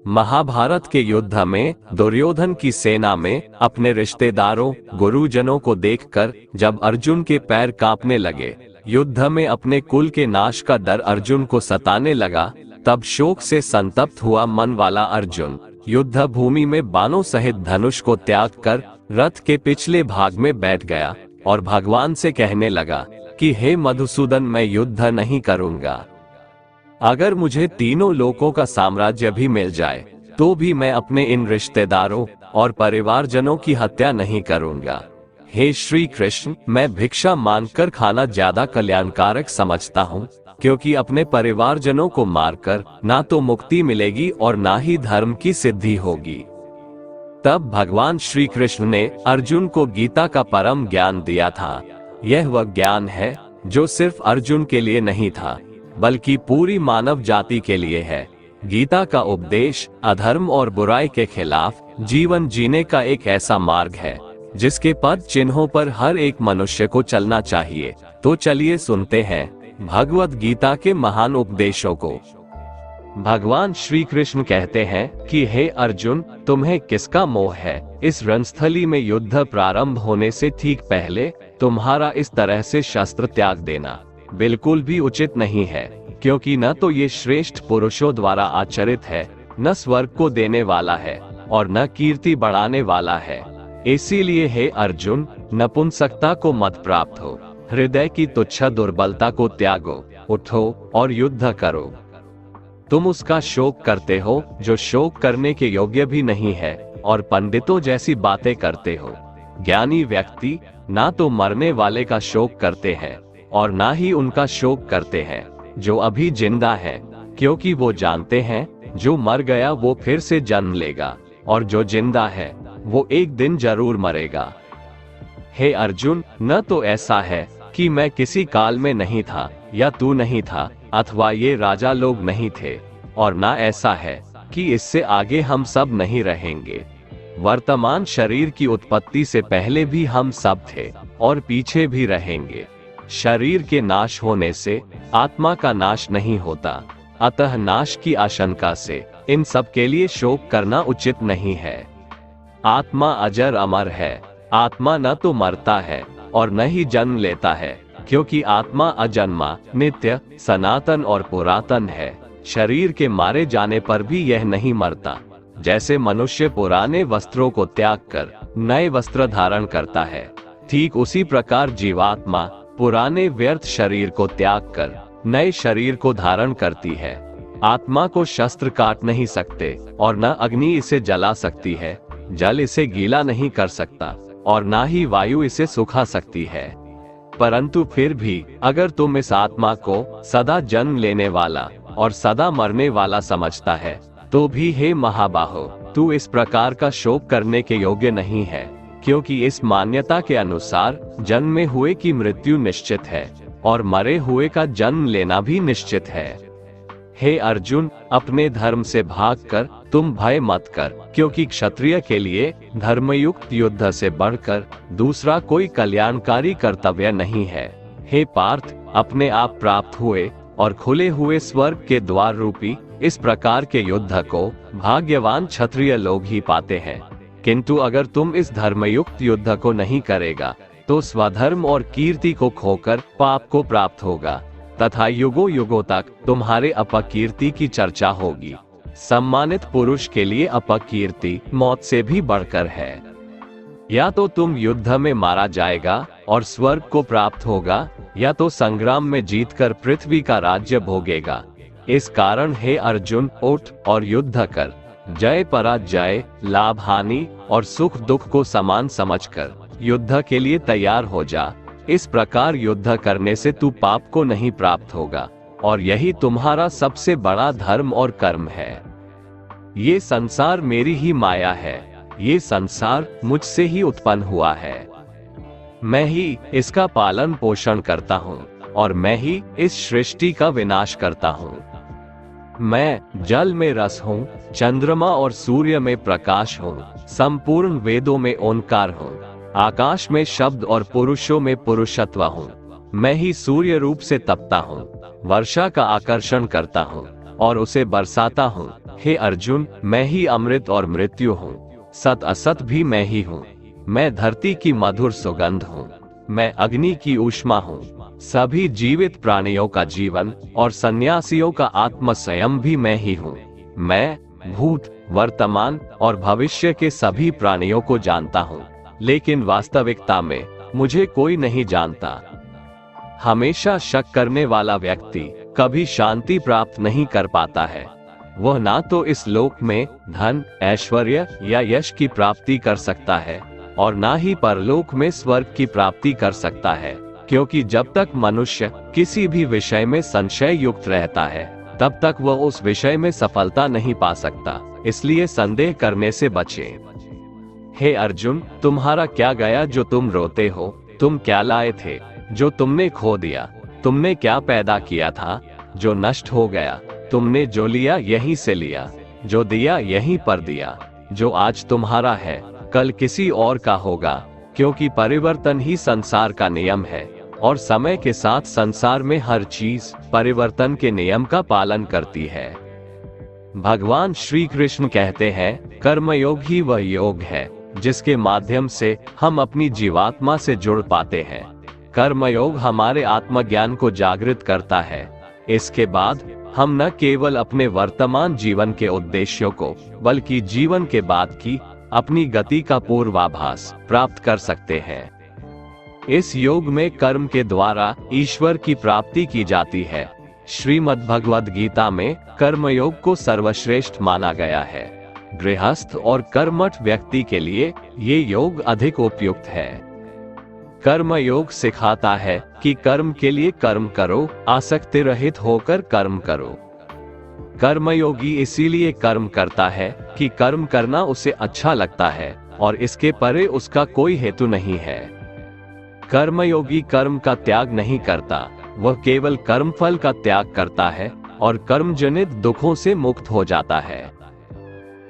महाभारत के युद्ध में दुर्योधन की सेना में अपने रिश्तेदारों गुरुजनों को देखकर जब अर्जुन के पैर कांपने लगे, युद्ध में अपने कुल के नाश का डर अर्जुन को सताने लगा, तब शोक से संतप्त हुआ मन वाला अर्जुन युद्ध भूमि में बाणों सहित धनुष को त्याग कर रथ के पिछले भाग में बैठ गया और भगवान से कहने लगा कि हे मधुसूदन, मैं युद्ध नहीं करूंगा। अगर मुझे तीनों लोकों का साम्राज्य भी मिल जाए तो भी मैं अपने इन रिश्तेदारों और परिवारजनों की हत्या नहीं करूंगा। हे श्री कृष्ण, मैं भिक्षा मांगकर खाना ज्यादा कल्याणकारक समझता हूँ, क्योंकि अपने परिवारजनों को मारकर ना तो मुक्ति मिलेगी और ना ही धर्म की सिद्धि होगी। तब भगवान श्री कृष्ण ने अर्जुन को गीता का परम ज्ञान दिया था। यह वह ज्ञान है जो सिर्फ अर्जुन के लिए नहीं था, बल्कि पूरी मानव जाति के लिए है। गीता का उपदेश अधर्म और बुराई के खिलाफ जीवन जीने का एक ऐसा मार्ग है जिसके पद चिन्हों पर हर एक मनुष्य को चलना चाहिए। तो चलिए सुनते हैं भगवत गीता के महान उपदेशों को। भगवान श्री कृष्ण कहते हैं कि हे अर्जुन, तुम्हें किसका मोह है? इस रणस्थली में युद्ध प्रारंभ होने से ठीक पहले तुम्हारा इस तरह से शस्त्र त्याग देना बिल्कुल भी उचित नहीं है, क्योंकि न तो ये श्रेष्ठ पुरुषों द्वारा आचरित है, न स्वर्ग को देने वाला है और न कीर्ति बढ़ाने वाला है। इसीलिए हे अर्जुन, नपुंसकता को मत प्राप्त हो, हृदय की तुच्छ दुर्बलता को त्यागो, उठो और युद्ध करो। तुम उसका शोक करते हो जो शोक करने के योग्य भी नहीं है और पंडितों जैसी बातें करते हो। ज्ञानी व्यक्ति ना तो मरने वाले का शोक करते हैं और ना ही उनका शोक करते हैं जो अभी जिंदा है, क्योंकि वो जानते हैं जो मर गया वो फिर से जन्म लेगा और जो जिंदा है वो एक दिन जरूर मरेगा। हे अर्जुन, न तो ऐसा है कि मैं किसी काल में नहीं था या तू नहीं था अथवा ये राजा लोग नहीं थे, और ना ऐसा है कि इससे आगे हम सब नहीं रहेंगे। वर्तमान शरीर की उत्पत्ति से पहले भी हम सब थे और पीछे भी रहेंगे। शरीर के नाश होने से आत्मा का नाश नहीं होता, अतः नाश की आशंका से इन सब के लिए शोक करना उचित नहीं है। आत्मा अजर अमर है, आत्मा न तो मरता है और न ही जन्म लेता है, क्योंकि आत्मा अजन्मा, नित्य, सनातन और पुरातन है। शरीर के मारे जाने पर भी यह नहीं मरता। जैसे मनुष्य पुराने वस्त्रों को त्याग कर नए वस्त्र धारण करता है, ठीक उसी प्रकार जीवात्मा पुराने व्यर्थ शरीर को त्याग कर नए शरीर को धारण करती है। आत्मा को शस्त्र काट नहीं सकते और न अग्नि इसे जला सकती है, जल इसे गीला नहीं कर सकता और ना ही वायु इसे सुखा सकती है। परंतु फिर भी अगर तुम इस आत्मा को सदा जन्म लेने वाला और सदा मरने वाला समझता है, तो भी हे महाबाहो, तू इस प्रकार का शोक करने के योग्य नहीं है, क्योंकि इस मान्यता के अनुसार जन्मे हुए की मृत्यु निश्चित है और मरे हुए का जन्म लेना भी निश्चित है। हे अर्जुन, अपने धर्म से भागकर तुम भय मत कर, क्योंकि क्षत्रिय के लिए धर्मयुक्त युद्ध से बढ़कर दूसरा कोई कल्याणकारी कर्तव्य नहीं है। हे पार्थ, अपने आप प्राप्त हुए और खुले हुए स्वर्ग के द्वार रूपी इस प्रकार के युद्ध को भाग्यवान क्षत्रिय लोग ही पाते हैं। किंतु अगर तुम इस धर्मयुक्त युद्ध को नहीं करेगा तो स्वधर्म और कीर्ति को खोकर पाप को प्राप्त होगा तथा युगों युगों तक तुम्हारे अपकीर्ति की चर्चा होगी। सम्मानित पुरुष के लिए अपकीर्ति मौत से भी बढ़कर है। या तो तुम युद्ध में मारा जाएगा और स्वर्ग को प्राप्त होगा, या तो संग्राम में जीतकर पृथ्वी का राज्य भोगेगा। इस कारण हे अर्जुन, उठ और युद्ध कर। जय पराजय, लाभ हानि और सुख दुख को समान समझकर युद्ध के लिए तैयार हो जा। इस प्रकार युद्ध करने से तू पाप को नहीं प्राप्त होगा और यही तुम्हारा सबसे बड़ा धर्म और कर्म है। ये संसार मेरी ही माया है, ये संसार मुझसे ही उत्पन्न हुआ है। मैं ही इसका पालन पोषण करता हूँ और मैं ही इस सृष्टि का विनाश करता हूँ। मैं जल में रस हूँ, चंद्रमा और सूर्य में प्रकाश हूँ, संपूर्ण वेदों में ओंकार हूँ, आकाश में शब्द और पुरुषों में पुरुषत्व हूँ। मैं ही सूर्य रूप से तपता हूँ, वर्षा का आकर्षण करता हूँ, और उसे बरसाता हूँ। हे अर्जुन, मैं ही अमृत और मृत्यु हूँ, सत असत भी मैं ही हूँ। मैं धरती की मधुर सुगंध हूँ, मैं अग्नि की ऊष्मा हूँ, सभी जीवित प्राणियों का जीवन और सन्यासियों का आत्म स्वयं भी मैं ही हूँ। मैं भूत, वर्तमान और भविष्य के सभी प्राणियों को जानता हूँ, लेकिन वास्तविकता में मुझे कोई नहीं जानता। हमेशा शक करने वाला व्यक्ति कभी शांति प्राप्त नहीं कर पाता है। वह ना तो इस लोक में धन, ऐश्वर्य या यश की प्राप्ति कर सकता है और ना ही परलोक में स्वर्ग की प्राप्ति कर सकता है, क्योंकि जब तक मनुष्य किसी भी विषय में संशय युक्त रहता है तब तक वह उस विषय में सफलता नहीं पा सकता। इसलिए संदेह करने से बचें। हे अर्जुन, तुम्हारा क्या गया जो तुम रोते हो? तुम क्या लाए थे जो तुमने खो दिया? तुमने क्या पैदा किया था जो नष्ट हो गया? तुमने जो लिया यहीं से लिया, जो दिया यहीं पर दिया। जो आज तुम्हारा है कल किसी और का होगा, क्योंकि परिवर्तन ही संसार का नियम है और समय के साथ संसार में हर चीज परिवर्तन के नियम का पालन करती है। भगवान श्री कृष्ण कहते हैं, कर्मयोग ही वह योग है जिसके माध्यम से हम अपनी जीवात्मा से जुड़ पाते हैं। कर्मयोग हमारे आत्मज्ञान को जागृत करता है। इसके बाद हम न केवल अपने वर्तमान जीवन के उद्देश्यों को बल्कि जीवन के बाद की अपनी गति का पूर्वाभास प्राप्त कर सकते हैं। इस योग में कर्म के द्वारा ईश्वर की प्राप्ति की जाती है। श्रीमद् भगवद गीता में कर्मयोग को सर्वश्रेष्ठ माना गया है। गृहस्थ और कर्मठ व्यक्ति के लिए ये योग अधिक उपयुक्त है। कर्म योग सिखाता है कि कर्म के लिए कर्म करो, आसक्ति रहित होकर कर्म करो। कर्मयोगी इसीलिए कर्म करता है कि कर्म करना उसे अच्छा लगता है और इसके परे उसका कोई हेतु नहीं है। कर्मयोगी कर्म का त्याग नहीं करता, वह केवल कर्मफल का त्याग करता है और कर्मजनित दुखों से मुक्त हो जाता है।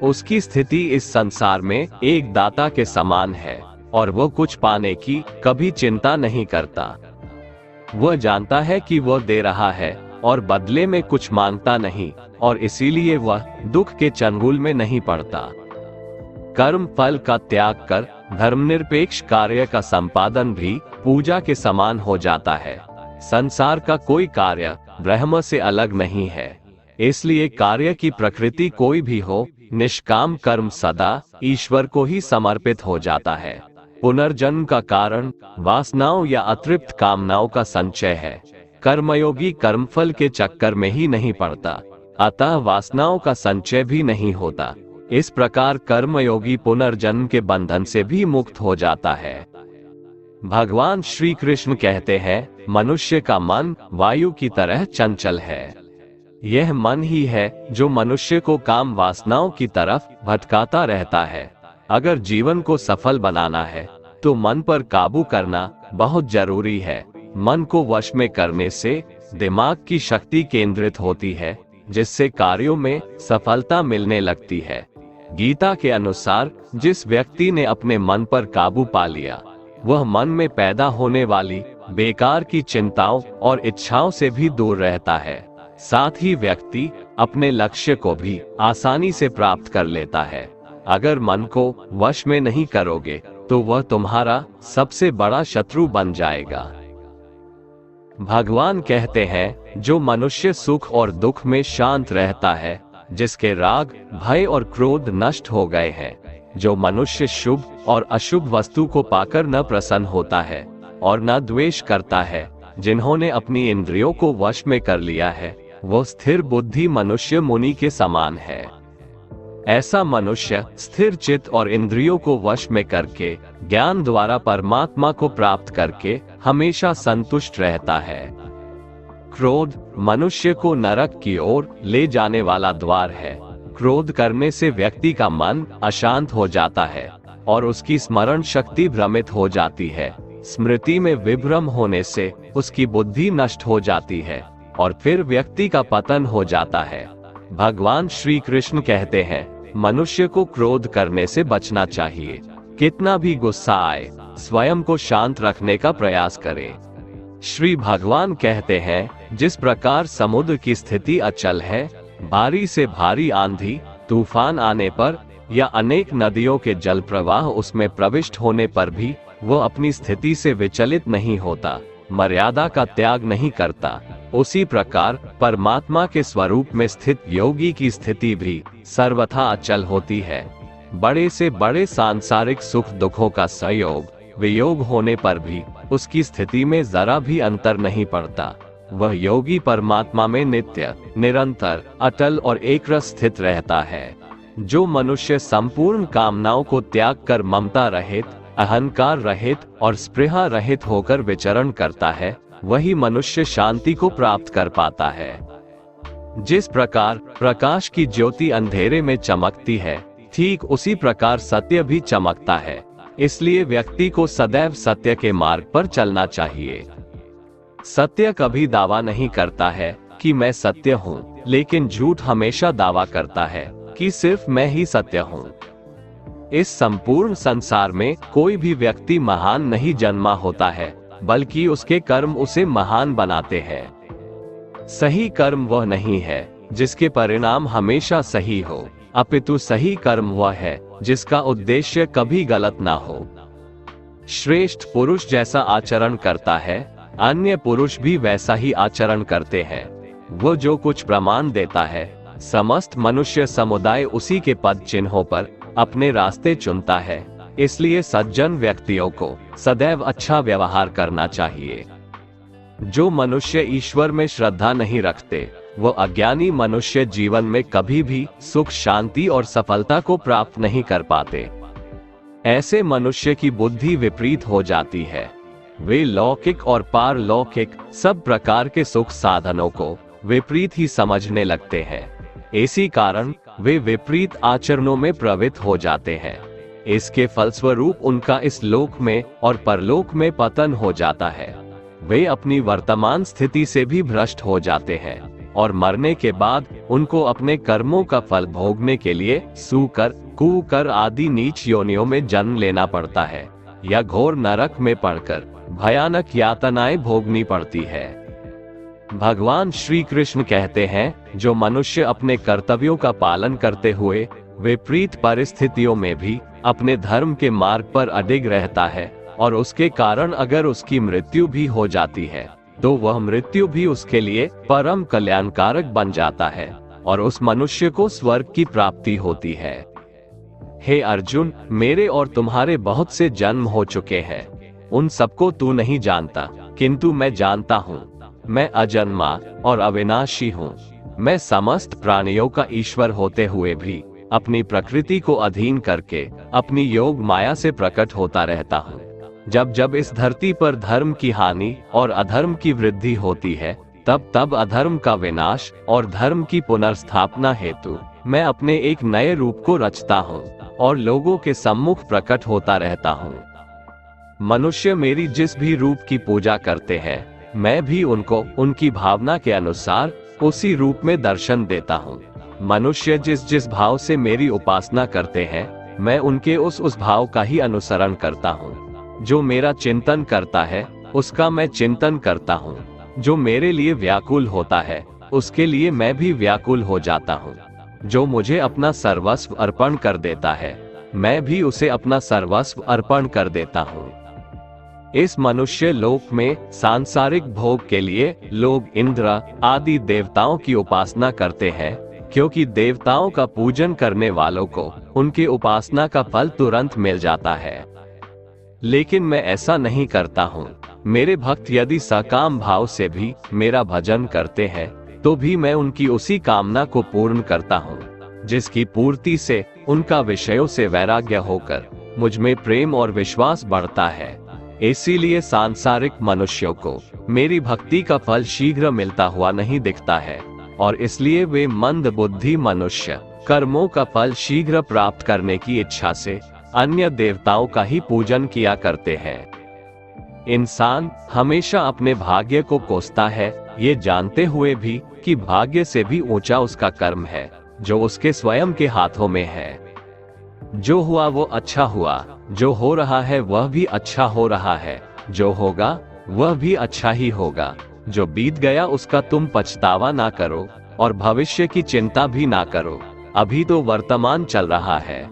उसकी स्थिति इस संसार में एक दाता के समान है और वह कुछ पाने की कभी चिंता नहीं करता। वह जानता है कि वह दे रहा है और बदले में कुछ मांगता नहीं, और इसीलिए वह दुख के चंगुल में नहीं पड़ता। कर्म फल का त्याग कर धर्मनिरपेक्ष कार्य का संपादन भी पूजा के समान हो जाता है। संसार का कोई कार्य ब्रह्म से अलग नहीं है, इसलिए कार्य की प्रकृति कोई भी हो, निष्काम कर्म सदा ईश्वर को ही समर्पित हो जाता है। पुनर्जन्म का कारण वासनाओं या अतृप्त कामनाओं का संचय है। कर्मयोगी कर्मफल के चक्कर में ही नहीं पड़ता, अतः वासनाओं का संचय भी नहीं होता। इस प्रकार कर्मयोगी पुनर्जन्म के बंधन से भी मुक्त हो जाता है। भगवान श्री कृष्ण कहते हैं, मनुष्य का मन वायु की तरह चंचल है। यह मन ही है जो मनुष्य को काम वासनाओं की तरफ भटकाता रहता है। अगर जीवन को सफल बनाना है तो मन पर काबू करना बहुत जरूरी है। मन को वश में करने से दिमाग की शक्ति केंद्रित होती है, जिससे कार्यों में सफलता मिलने लगती है। गीता के अनुसार जिस व्यक्ति ने अपने मन पर काबू पा लिया, वह मन में पैदा होने वाली बेकार की चिंताओं और इच्छाओं से भी दूर रहता है। साथ ही व्यक्ति अपने लक्ष्य को भी आसानी से प्राप्त कर लेता है। अगर मन को वश में नहीं करोगे तो वह तुम्हारा सबसे बड़ा शत्रु बन जाएगा। भगवान कहते हैं, जो मनुष्य सुख और दुख में शांत रहता है, जिसके राग, भय और क्रोध नष्ट हो गए हैं, जो मनुष्य शुभ और अशुभ वस्तु को पाकर न प्रसन्न होता है और न द्वेष करता है, जिन्होंने अपनी इंद्रियों को वश में कर लिया है, वो स्थिर बुद्धि मनुष्य मुनि के समान है। ऐसा मनुष्य स्थिर चित्त और इंद्रियों को वश में करके ज्ञान द्वारा परमात्मा को प्राप्त करके हमेशा संतुष्ट रहता है। क्रोध मनुष्य को नरक की ओर ले जाने वाला द्वार है। क्रोध करने से व्यक्ति का मन अशांत हो जाता है और उसकी स्मरण शक्ति भ्रमित हो जाती है। स्मृति में विभ्रम होने से उसकी बुद्धि नष्ट हो जाती है और फिर व्यक्ति का पतन हो जाता है। भगवान श्री कृष्ण कहते हैं, मनुष्य को क्रोध करने से बचना चाहिए। कितना भी गुस्सा आए, स्वयं को शांत रखने का प्रयास करें। श्री भगवान कहते हैं, जिस प्रकार समुद्र की स्थिति अचल है, भारी से भारी आंधी तूफान आने पर या अनेक नदियों के जल प्रवाह उसमें प्रविष्ट होने पर भी वो अपनी स्थिति से विचलित नहीं होता, मर्यादा का त्याग नहीं करता। उसी प्रकार परमात्मा के स्वरूप में स्थित योगी की स्थिति भी सर्वथा अचल होती है। बड़े से बड़े सांसारिक सुख दुखों का संयोग वियोग होने पर भी उसकी स्थिति में जरा भी अंतर नहीं पड़ता। वह योगी परमात्मा में नित्य, निरंतर, अटल और एकरस स्थित रहता है। जो मनुष्य संपूर्ण कामनाओं को त्याग कर ममता रहित, अहंकार रहित और स्पृहा रहित होकर विचरण करता है, वही मनुष्य शांति को प्राप्त कर पाता है। जिस प्रकार प्रकाश की ज्योति अंधेरे में चमकती है, ठीक उसी प्रकार सत्य भी चमकता है। इसलिए व्यक्ति को सदैव सत्य के मार्ग पर चलना चाहिए। सत्य कभी दावा नहीं करता है कि मैं सत्य हूँ, लेकिन झूठ हमेशा दावा करता है कि सिर्फ मैं ही सत्य हूँ। इस संपूर्ण संसार में कोई भी व्यक्ति महान नहीं जन्मा होता है, बल्कि उसके कर्म उसे महान बनाते हैं। सही कर्म वह नहीं है जिसके परिणाम हमेशा सही हो, अपितु सही कर्म वह है जिसका उद्देश्य कभी गलत ना हो। श्रेष्ठ पुरुष जैसा आचरण करता है, अन्य पुरुष भी वैसा ही आचरण करते हैं। वो जो कुछ प्रमाण देता है, समस्त मनुष्य समुदाय उसी के पद चिन्हों पर अपने रास्ते चुनता है। इसलिए सज्जन व्यक्तियों को सदैव अच्छा व्यवहार करना चाहिए। जो मनुष्य ईश्वर में श्रद्धा नहीं रखते, वो अज्ञानी मनुष्य जीवन में कभी भी सुख, शांति और सफलता को प्राप्त नहीं कर पाते। ऐसे मनुष्य की बुद्धि विपरीत हो जाती है। वे लौकिक और पारलौकिक सब प्रकार के सुख साधनों को विपरीत ही समझने लगते हैं। इसी कारण वे विपरीत आचरणों में प्रवृत्त हो जाते हैं। इसके फलस्वरूप उनका इस लोक में और परलोक में पतन हो जाता है। वे अपनी वर्तमान स्थिति से भी भ्रष्ट हो जाते हैं और मरने के बाद उनको अपने कर्मों का फल भोगने के लिए सूकर, कुकर आदि नीच योनियों में जन्म लेना पड़ता है या घोर नरक में पड़कर भयानक यातनाएं भोगनी पड़ती है। भगवान श्री कृष्ण कहते हैं, जो मनुष्य अपने कर्तव्यों का पालन करते हुए विपरीत परिस्थितियों में भी अपने धर्म के मार्ग पर अडिग रहता है और उसके कारण अगर उसकी मृत्यु भी हो जाती है, तो वह मृत्यु भी उसके लिए परम कल्याणकारक बन जाता है और उस मनुष्य को स्वर्ग की प्राप्ति होती है। हे अर्जुन, मेरे और तुम्हारे बहुत से जन्म हो चुके हैं। उन सबको तू नहीं जानता, किंतु मैं जानता हूँ। मैं अजन्मा और अविनाशी हूँ। मैं समस्त प्राणियों का ईश्वर होते हुए भी अपनी प्रकृति को अधीन करके अपनी योग माया से प्रकट होता रहता हूँ। जब जब इस धरती पर धर्म की हानि और अधर्म की वृद्धि होती है, तब तब अधर्म का विनाश और धर्म की पुनर्स्थापना हेतु मैं अपने एक नए रूप को रचता हूँ और लोगों के सम्मुख प्रकट होता रहता हूँ। मनुष्य मेरी जिस भी रूप की पूजा करते हैं, मैं भी उनको उनकी भावना के अनुसार उसी रूप में दर्शन देता हूँ। मनुष्य जिस जिस भाव से मेरी उपासना करते हैं, मैं उनके उस भाव का ही अनुसरण करता हूँ। जो मेरा चिंतन करता है, उसका मैं चिंतन करता हूँ। जो मेरे लिए व्याकुल होता है, उसके लिए मैं भी व्याकुल हो जाता हूँ। जो मुझे अपना सर्वस्व अर्पण कर देता है, मैं भी उसे अपना सर्वस्व अर्पण कर देता हूँ। इस मनुष्य लोक में सांसारिक भोग के लिए लोग इंद्र आदि देवताओं की उपासना करते हैं, क्योंकि देवताओं का पूजन करने वालों को उनकी उपासना का फल तुरंत मिल जाता है। लेकिन मैं ऐसा नहीं करता हूँ। मेरे भक्त यदि सकाम भाव से भी मेरा भजन करते हैं, तो भी मैं उनकी उसी कामना को पूर्ण करता हूँ, जिसकी पूर्ति से उनका विषयों से वैराग्य होकर मुझ में प्रेम और विश्वास बढ़ता है। इसीलिए सांसारिक मनुष्यों को मेरी भक्ति का फल शीघ्र मिलता हुआ नहीं दिखता है और इसलिए वे मंद बुद्धि मनुष्य कर्मों का फल शीघ्र प्राप्त करने की इच्छा से अन्य देवताओं का ही पूजन किया करते हैं। इंसान हमेशा अपने भाग्य को कोसता है, ये जानते हुए भी कि भाग्य से भी ऊंचा उसका कर्म है, जो उसके स्वयं के हाथों में है। जो हुआ वो अच्छा हुआ, जो हो रहा है वह भी अच्छा हो रहा है, जो होगा वह भी अच्छा ही होगा। जो बीत गया उसका तुम पछतावा ना करो, और भविष्य की चिंता भी ना करो, अभी तो वर्तमान चल रहा है।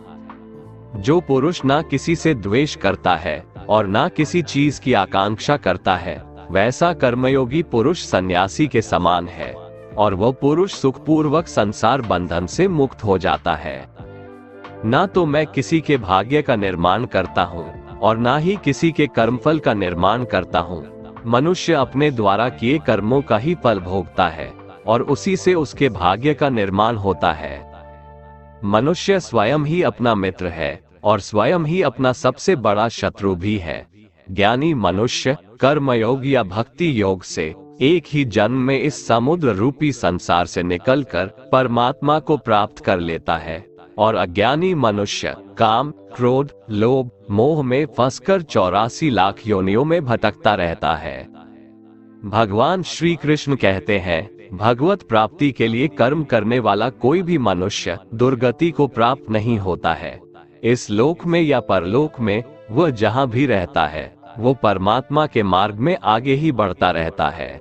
जो पुरुष ना किसी से द्वेष करता है और ना किसी चीज की आकांक्षा करता है, वैसा कर्मयोगी पुरुष सन्यासी के समान है, और वह पुरुष सुखपूर्वक संसार बंधन से मुक्त हो जाता है। ना तो मैं किसी के भाग्य का निर्माण करता हूँ और ना ही किसी के कर्मफल का निर्माण करता हूँ। मनुष्य अपने द्वारा किए कर्मों का ही फल भोगता है और उसी से उसके भाग्य का निर्माण होता है। मनुष्य स्वयं ही अपना मित्र है और स्वयं ही अपना सबसे बड़ा शत्रु भी है। ज्ञानी मनुष्य कर्मयोग या भक्ति योग से एक ही जन्म में इस समुद्र रूपी संसार से निकलकर परमात्मा को प्राप्त कर लेता है, और अज्ञानी मनुष्य काम, क्रोध, लोभ, मोह में फंसकर 84 लाख योनियों में भटकता रहता है। भगवान श्री कृष्ण कहते हैं, भगवत प्राप्ति के लिए कर्म करने वाला कोई भी मनुष्य दुर्गति को प्राप्त नहीं होता है। इस लोक में या परलोक में वह जहाँ भी रहता है, वो परमात्मा के मार्ग में आगे ही बढ़ता रहता है।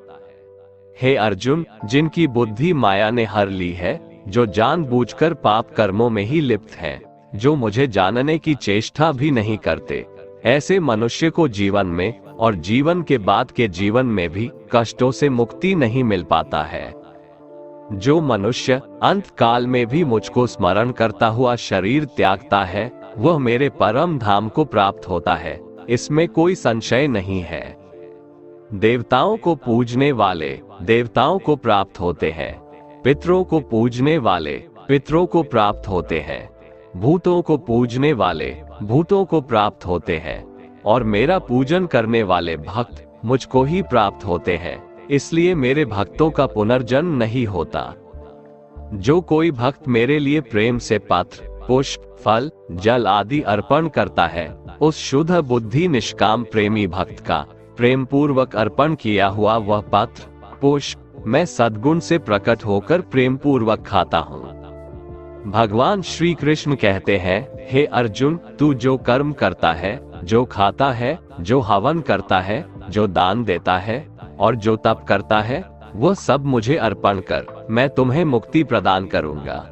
हे अर्जुन, जिनकी बुद्धि माया ने हर ली है, जो जानबूझकर पाप कर्मों में ही लिप्त हैं, जो मुझे जानने की चेष्टा भी नहीं करते, ऐसे मनुष्य को जीवन में और जीवन के बाद के जीवन में भी कष्टों से मुक्ति नहीं मिल पाता है। जो मनुष्य अंत काल में भी मुझको स्मरण करता हुआ शरीर त्यागता है, वह मेरे परम धाम को प्राप्त होता है, इसमें कोई संशय नहीं है। देवताओं को पूजने वाले देवताओं को प्राप्त होते हैं, पितरों को पूजने वाले पितरों को प्राप्त होते हैं, भूतों को पूजने वाले भूतों को प्राप्त होते हैं, और मेरा पूजन करने वाले भक्त मुझको ही प्राप्त होते हैं, इसलिए मेरे भक्तों का पुनर्जन्म नहीं होता। जो कोई भक्त मेरे लिए प्रेम से पत्र, पुष्प, फल, जल आदि अर्पण करता है, उस शुद्ध बुद्धि निष्काम प्रेमी भक्त का प्रेम पूर्वक अर्पण किया हुआ वह पत्र, पुष्प मैं सद्गुण से प्रकट होकर प्रेम पूर्वक खाता हूँ। भगवान श्री कृष्ण कहते हैं, हे अर्जुन, तू जो कर्म करता है, जो खाता है, जो हवन करता है, जो दान देता है और जो तप करता है, वह सब मुझे अर्पण कर, मैं तुम्हें मुक्ति प्रदान करूंगा।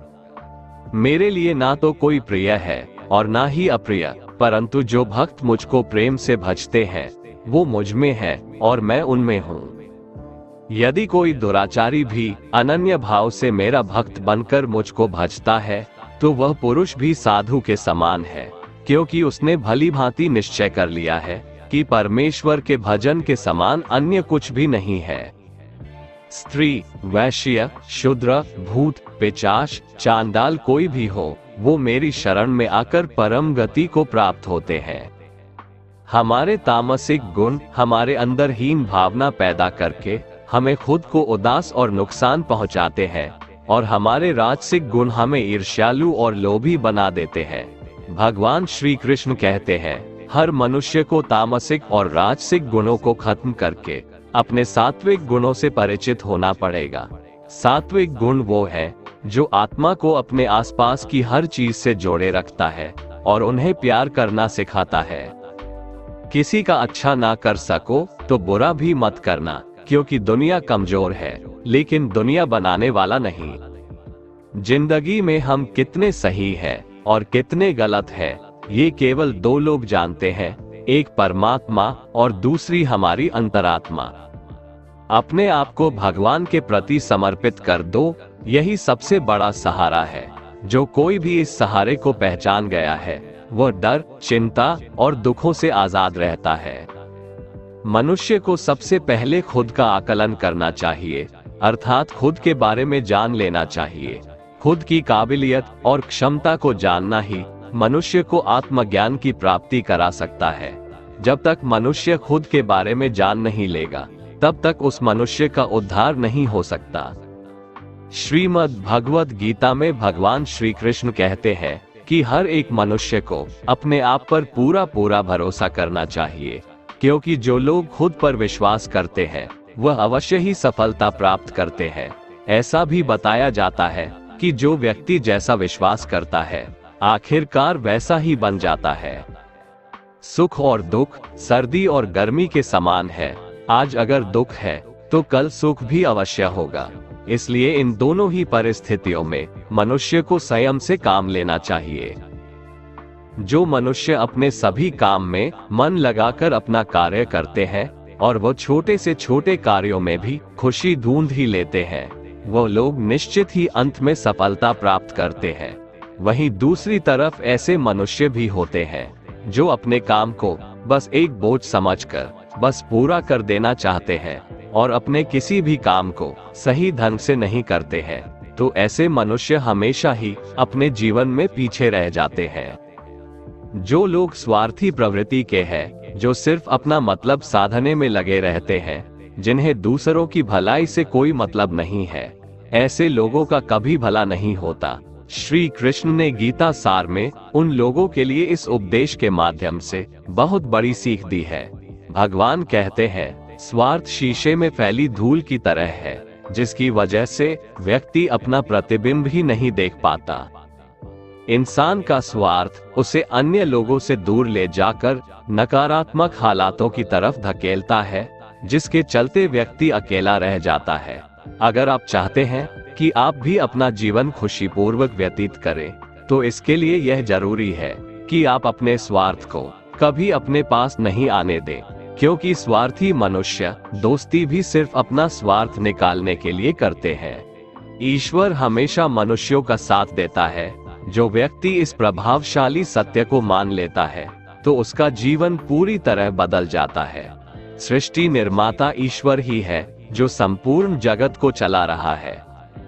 मेरे लिए ना तो कोई प्रिय है और ना ही अप्रिय, परंतु जो भक्त मुझको प्रेम से भजते हैं, वो मुझ में है और मैं उनमें हूँ। यदि कोई दुराचारी भी अनन्य भाव से मेरा भक्त बनकर मुझको भजता है, तो वह पुरुष भी साधु के समान है, क्योंकि उसने भली भांति निश्चय कर लिया है कि परमेश्वर के भजन के समान अन्य कुछ भी नहीं है। स्त्री, वैश्य, शूद्र, भूत, पिशाच, चांडाल कोई भी हो, वो मेरी शरण में आकर परम गति को प्राप्त होते हैं। हमारे तामसिक गुण हमारे अंदर हीन भावना पैदा करके हमें खुद को उदास और नुकसान पहुंचाते हैं, और हमारे राजसिक गुण हमें ईर्ष्यालु और लोभी बना देते हैं। भगवान श्री कृष्ण कहते हैं, हर मनुष्य को तामसिक और राजसिक गुणों को खत्म करके अपने सात्विक गुणों से परिचित होना पड़ेगा। सात्विक गुण वो है जो आत्मा को अपने आसपास की हर चीज से जोड़े रखता है और उन्हें प्यार करना सिखाता है। किसी का अच्छा ना कर सको तो बुरा भी मत करना, क्योंकि दुनिया कमजोर है, लेकिन दुनिया बनाने वाला नहीं। जिंदगी में हम कितने सही हैं और कितने गलत हैं, ये केवल दो लोग जानते हैं, एक परमात्मा और दूसरी हमारी अंतरात्मा। अपने आप को भगवान के प्रति समर्पित कर दो, यही सबसे बड़ा सहारा है। जो कोई भी इस सहारे को पहचान गया है, वह डर, चिंता और दुखों से आजाद रहता है। मनुष्य को सबसे पहले खुद का आकलन करना चाहिए, अर्थात खुद के बारे में जान लेना चाहिए। खुद की काबिलियत और क्षमता को जानना ही मनुष्य को आत्मज्ञान की प्राप्ति करा सकता है। जब तक मनुष्य खुद के बारे में जान नहीं लेगा, तब तक उस मनुष्य का उद्धार नहीं हो सकता। श्रीमद् भगवद गीता में भगवान श्री कृष्ण कहते हैं कि हर एक मनुष्य को अपने आप पर पूरा भरोसा करना चाहिए, क्योंकि जो लोग खुद पर विश्वास करते हैं, वह अवश्य ही सफलता प्राप्त करते हैं। ऐसा भी बताया जाता है कि जो व्यक्ति जैसा विश्वास करता है, आखिरकार वैसा ही बन जाता है। सुख और दुख सर्दी और गर्मी के समान है। आज अगर दुख है तो कल सुख भी अवश्य होगा। इसलिए इन दोनों ही परिस्थितियों में मनुष्य को संयम से काम लेना चाहिए। जो मनुष्य अपने सभी काम में मन लगाकर अपना कार्य करते हैं और वो छोटे से छोटे कार्यों में भी खुशी ढूंढ ही लेते हैं, वो लोग निश्चित ही अंत में सफलता प्राप्त करते हैं। वहीं दूसरी तरफ ऐसे मनुष्य भी होते हैं जो अपने काम को बस एक बोझ समझकर बस पूरा कर देना चाहते हैं और अपने किसी भी काम को सही ढंग से नहीं करते हैं। तो ऐसे मनुष्य हमेशा ही अपने जीवन में पीछे रह जाते हैं। जो लोग स्वार्थी प्रवृत्ति के हैं, जो सिर्फ अपना मतलब साधने में लगे रहते हैं, जिन्हें दूसरों की भलाई से कोई मतलब नहीं है, ऐसे लोगों का कभी भला नहीं होता। श्री कृष्ण ने गीता सार में उन लोगों के लिए इस उपदेश के माध्यम से बहुत बड़ी सीख दी है। भगवान कहते हैं, स्वार्थ शीशे में फैली धूल की तरह है, जिसकी वजह से व्यक्ति अपना प्रतिबिंब ही नहीं देख पाता। इंसान का स्वार्थ उसे अन्य लोगों से दूर ले जाकर नकारात्मक हालातों की तरफ धकेलता है, जिसके चलते व्यक्ति अकेला रह जाता है। अगर आप चाहते हैं कि आप भी अपना जीवन खुशीपूर्वक व्यतीत करें, तो इसके लिए यह जरूरी है कि आप अपने स्वार्थ को कभी अपने पास नहीं आने दें, क्योंकि स्वार्थी मनुष्य दोस्ती भी सिर्फ अपना स्वार्थ निकालने के लिए करते हैं। ईश्वर हमेशा मनुष्यों का साथ देता है। जो व्यक्ति इस प्रभावशाली सत्य को मान लेता है, तो उसका जीवन पूरी तरह बदल जाता है। सृष्टि निर्माता ईश्वर ही है जो संपूर्ण जगत को चला रहा है।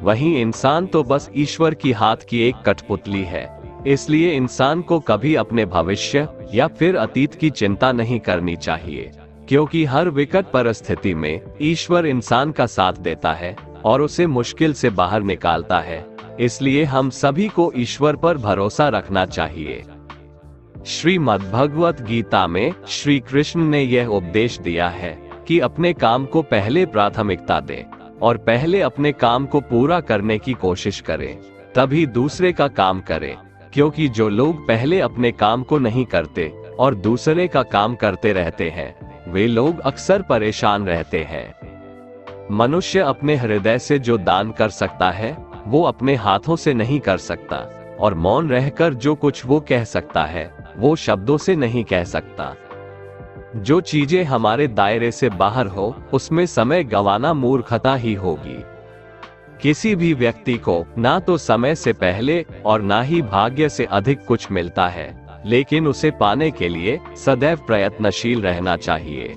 वहीं इंसान तो बस ईश्वर की हाथ की एक कठपुतली है। इसलिए इंसान को कभी अपने भविष्य या फिर अतीत की चिंता नहीं करनी चाहिए, क्योंकि हर विकट परिस्थिति में ईश्वर इंसान का साथ देता है और उसे मुश्किल से बाहर निकालता है। इसलिए हम सभी को ईश्वर पर भरोसा रखना चाहिए। श्रीमद् भगवत गीता में श्री कृष्ण ने यह उपदेश दिया है कि अपने काम को पहले प्राथमिकता दें और पहले अपने काम को पूरा करने की कोशिश करें, तभी दूसरे का काम करें। क्योंकि जो लोग पहले अपने काम को नहीं करते और दूसरे का काम करते रहते हैं, वे लोग अक्सर परेशान रहते हैं। मनुष्य अपने हृदय से जो दान कर सकता है, वो अपने हाथों से नहीं कर सकता, और मौन रहकर जो कुछ वो कह सकता है, वो शब्दों से नहीं कह सकता। जो चीजें हमारे दायरे से बाहर हो, उसमें समय गंवाना मूर्खता ही होगी। किसी भी व्यक्ति को ना तो समय से पहले और ना ही भाग्य से अधिक कुछ मिलता है, लेकिन उसे पाने के लिए सदैव प्रयत्नशील रहना चाहिए।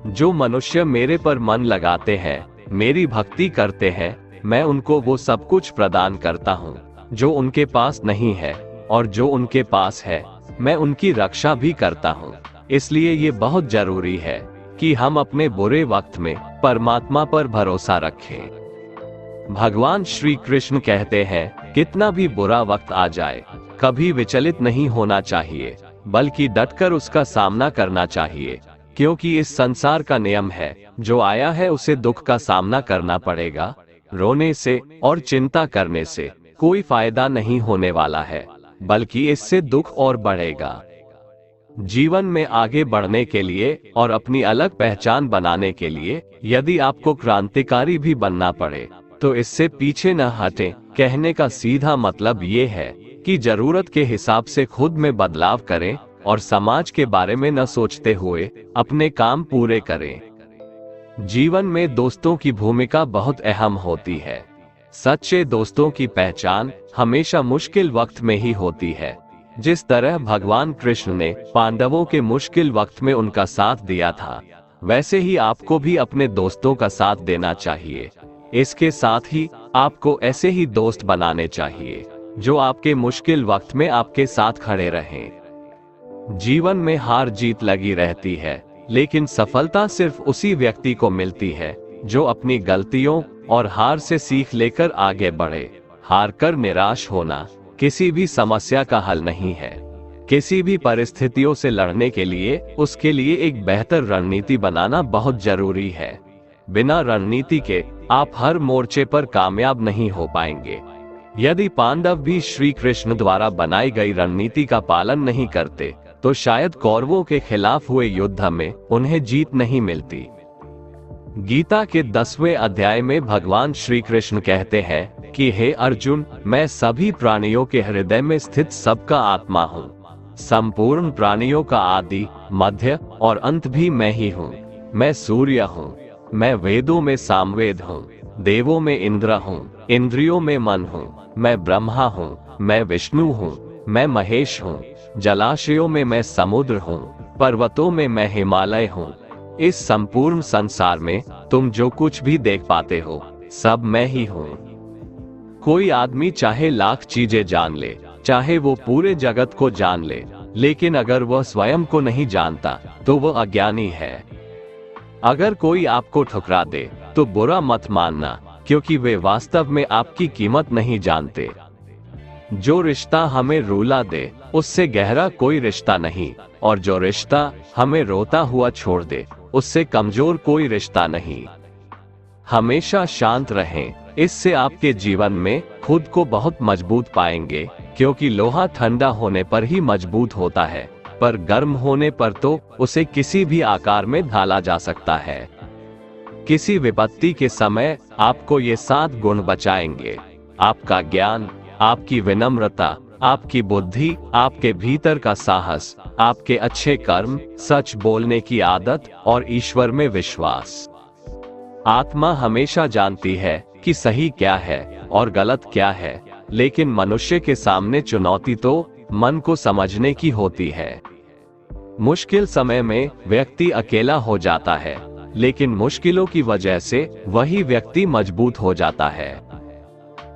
जो मनुष्य मेरे पर मन लगाते हैं, मेरी भक्ति करते हैं, मैं उनको वो सब कुछ प्रदान करता हूँ जो उनके पास नहीं है, और जो उनके पास है मैं उनकी रक्षा भी करता हूँ। इसलिए ये बहुत जरूरी है कि हम अपने बुरे वक्त में परमात्मा पर भरोसा रखें। भगवान श्री कृष्ण कहते हैं, कितना भी बुरा वक्त आ जाए, कभी विचलित नहीं होना चाहिए, बल्कि डटकर उसका सामना करना चाहिए। क्योंकि इस संसार का नियम है, जो आया है उसे दुख का सामना करना पड़ेगा। रोने से और चिंता करने से कोई फायदा नहीं होने वाला है, बल्कि इससे दुख और बढ़ेगा। जीवन में आगे बढ़ने के लिए और अपनी अलग पहचान बनाने के लिए यदि आपको क्रांतिकारी भी बनना पड़े, तो इससे पीछे न हटें। कहने का सीधा मतलब ये है कि जरूरत के हिसाब से खुद में बदलाव करें और समाज के बारे में न सोचते हुए अपने काम पूरे करें। जीवन में दोस्तों की भूमिका बहुत अहम होती है। सच्चे दोस्तों की पहचान हमेशा मुश्किल वक्त में ही होती है। जिस तरह भगवान कृष्ण ने पांडवों के मुश्किल वक्त में उनका साथ दिया था, वैसे ही आपको भी अपने दोस्तों का साथ देना चाहिए। इसके साथ ही आपको ऐसे ही दोस्त बनाने चाहिए जो आपके मुश्किल वक्त में आपके साथ खड़े रहें। जीवन में हार जीत लगी रहती है, लेकिन सफलता सिर्फ उसी व्यक्ति को मिलती है जो अपनी गलतियों और हार से सीख लेकर आगे बढ़े। हार कर निराश होना किसी भी समस्या का हल नहीं है। किसी भी परिस्थितियों से लड़ने के लिए उसके लिए एक बेहतर रणनीति बनाना बहुत जरूरी है। बिना रणनीति के आप हर मोर्चे पर कामयाब नहीं हो पाएंगे। यदि पांडव भी श्री कृष्ण द्वारा बनाई गई रणनीति का पालन नहीं करते, तो शायद कौरवों के खिलाफ हुए युद्ध में उन्हें जीत नहीं मिलती। गीता के 10वें अध्याय में भगवान श्री कृष्ण कहते हैं कि हे अर्जुन, मैं सभी प्राणियों के हृदय में स्थित सबका आत्मा हूँ। संपूर्ण प्राणियों का आदि, मध्य और अंत भी मैं ही हूँ। मैं सूर्य हूँ, मैं वेदों में सामवेद हूँ, देवों में इंद्र हूँ, इंद्रियों में मन हूँ, मैं ब्रह्मा हूँ, मैं विष्णु हूँ, मैं महेश हूँ, जलाशयों में मैं समुद्र हूँ, पर्वतों में मैं हिमालय हूँ। इस संपूर्ण संसार में तुम जो कुछ भी देख पाते हो, सब मैं ही हूँ। कोई आदमी चाहे लाख चीजें जान ले, चाहे वो पूरे जगत को जान ले, लेकिन अगर वह स्वयं को नहीं जानता तो वह अज्ञानी है। अगर कोई आपको ठुकरा दे तो बुरा मत मानना, क्योंकि वे वास्तव में आपकी कीमत नहीं जानते। जो रिश्ता हमें रुला दे उससे गहरा कोई रिश्ता नहीं, और जो रिश्ता हमें रोता हुआ छोड़ दे उससे कमजोर कोई रिश्ता नहीं। हमेशा शांत रहें, इससे आपके जीवन में खुद को बहुत मजबूत पाएंगे, क्योंकि लोहा ठंडा होने पर ही मजबूत होता है, पर गर्म होने पर तो उसे किसी भी आकार में ढाला जा सकता है। किसी विपत्ति के समय आपको ये 7 गुण बचाएंगे: आपका ज्ञान, आपकी विनम्रता, आपकी बुद्धि, आपके भीतर का साहस, आपके अच्छे कर्म, सच बोलने की आदत और ईश्वर में विश्वास। आत्मा हमेशा जानती है कि सही क्या है और गलत क्या है, लेकिन मनुष्य के सामने चुनौती तो मन को समझने की होती है। मुश्किल समय में व्यक्ति अकेला हो जाता है, लेकिन मुश्किलों की वजह से वही व्यक्ति मजबूत हो जाता है।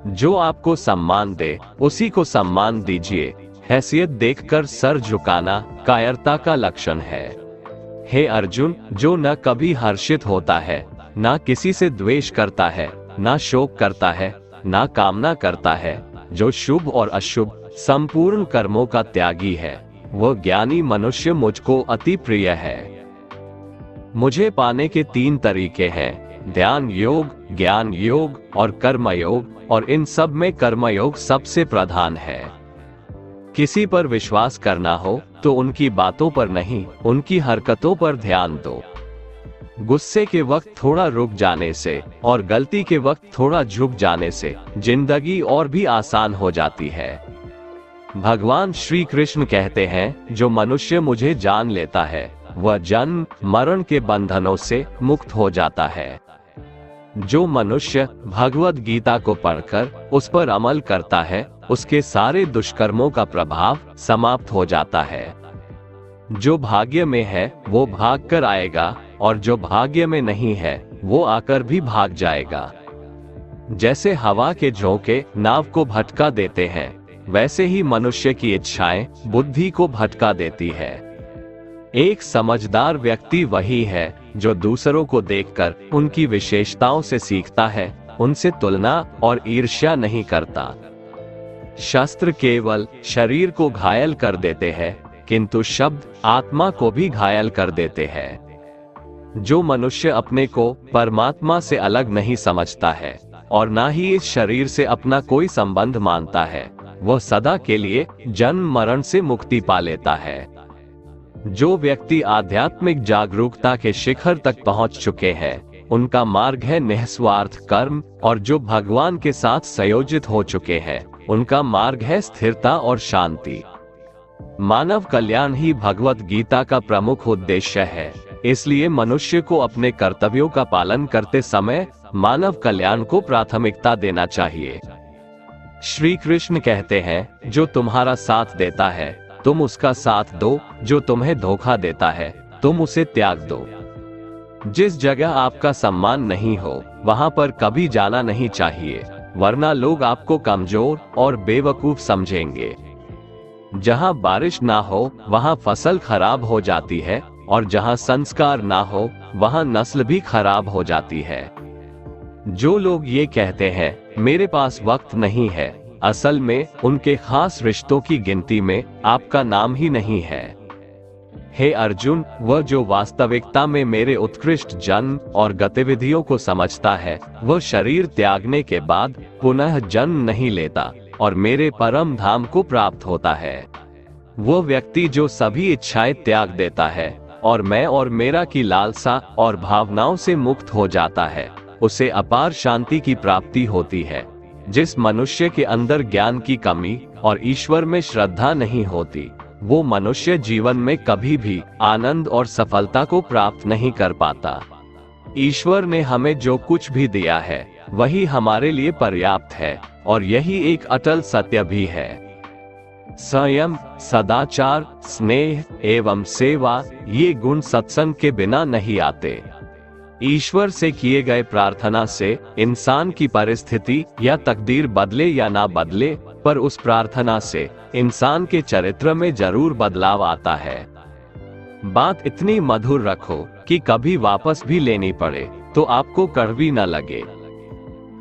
जो आपको सम्मान दे उसी को सम्मान दीजिए। हैसियत देखकर सर झुकाना कायरता का लक्षण है। हे अर्जुन, जो न कभी हर्षित होता है, ना किसी से द्वेष करता है, ना शोक करता है, ना कामना करता है, जो शुभ और अशुभ संपूर्ण कर्मों का त्यागी है, वह ज्ञानी मनुष्य मुझको अति प्रिय है। मुझे पाने के 3 तरीके हैं: ध्यान योग, ज्ञान योग और कर्म योग, और इन सब में कर्म योग सबसे प्रधान है। किसी पर विश्वास करना हो तो उनकी बातों पर नहीं, उनकी हरकतों पर ध्यान दो। गुस्से के वक्त थोड़ा रुक जाने से और गलती के वक्त थोड़ा झुक जाने से जिंदगी और भी आसान हो जाती है। भगवान श्री कृष्ण कहते हैं, जो मनुष्य मुझे जान लेता है वह जन्म मरण के बंधनों से मुक्त हो जाता है। जो मनुष्य भगवद गीता को पढ़कर उस पर अमल करता है, उसके सारे दुष्कर्मों का प्रभाव समाप्त हो जाता है। जो भाग्य में है वो भाग कर आएगा, और जो भाग्य में नहीं है वो आकर भी भाग जाएगा। जैसे हवा के झोंके नाव को भटका देते हैं, वैसे ही मनुष्य की इच्छाएं बुद्धि को भटका देती है। एक समझदार व्यक्ति वही है जो दूसरों को देखकर उनकी विशेषताओं से सीखता है, उनसे तुलना और ईर्ष्या नहीं करता। शस्त्र केवल शरीर को घायल कर देते हैं, किंतु शब्द आत्मा को भी घायल कर देते हैं। जो मनुष्य अपने को परमात्मा से अलग नहीं समझता है और ना ही इस शरीर से अपना कोई संबंध मानता है, वह सदा के लिए जन्म मरण से मुक्ति पा लेता है। जो व्यक्ति आध्यात्मिक जागरूकता के शिखर तक पहुंच चुके हैं, उनका मार्ग है निस्वार्थ कर्म, और जो भगवान के साथ संयोजित हो चुके हैं, उनका मार्ग है स्थिरता और शांति। मानव कल्याण ही भगवत गीता का प्रमुख उद्देश्य है, इसलिए मनुष्य को अपने कर्तव्यों का पालन करते समय मानव कल्याण को प्राथमिकता देना चाहिए। श्री कृष्ण कहते हैं, जो तुम्हारा साथ देता है तुम उसका साथ दो, जो तुम्हें धोखा देता है तुम उसे त्याग दो। जिस जगह आपका सम्मान नहीं हो वहां पर कभी जाना नहीं चाहिए, वरना लोग आपको कमजोर और बेवकूफ समझेंगे। जहां बारिश ना हो वहां फसल खराब हो जाती है, और जहां संस्कार ना हो वहां नस्ल भी खराब हो जाती है। जो लोग ये कहते हैं मेरे पास वक्त नहीं है, असल में उनके खास रिश्तों की गिनती में आपका नाम ही नहीं है। हे अर्जुन, वह जो वास्तविकता में मेरे उत्कृष्ट जन्म और गतिविधियों को समझता है, वह शरीर त्यागने के बाद पुनः जन्म नहीं लेता और मेरे परम धाम को प्राप्त होता है। वह व्यक्ति जो सभी इच्छाएं त्याग देता है, और मैं और मेरा की लालसा और भावनाओं से मुक्त हो जाता है, उसे अपार शांति की प्राप्ति होती है। जिस मनुष्य के अंदर ज्ञान की कमी और ईश्वर में श्रद्धा नहीं होती, वो मनुष्य जीवन में कभी भी आनंद और सफलता को प्राप्त नहीं कर पाता। ईश्वर ने हमें जो कुछ भी दिया है वही हमारे लिए पर्याप्त है, और यही एक अटल सत्य भी है। संयम, सदाचार, स्नेह एवं सेवा, ये गुण सत्संग के बिना नहीं आते। ईश्वर से किए गए प्रार्थना से इंसान की परिस्थिति या तकदीर बदले या ना बदले, पर उस प्रार्थना से इंसान के चरित्र में जरूर बदलाव आता है। बात इतनी मधुर रखो कि कभी वापस भी लेनी पड़े तो आपको कड़वी न लगे।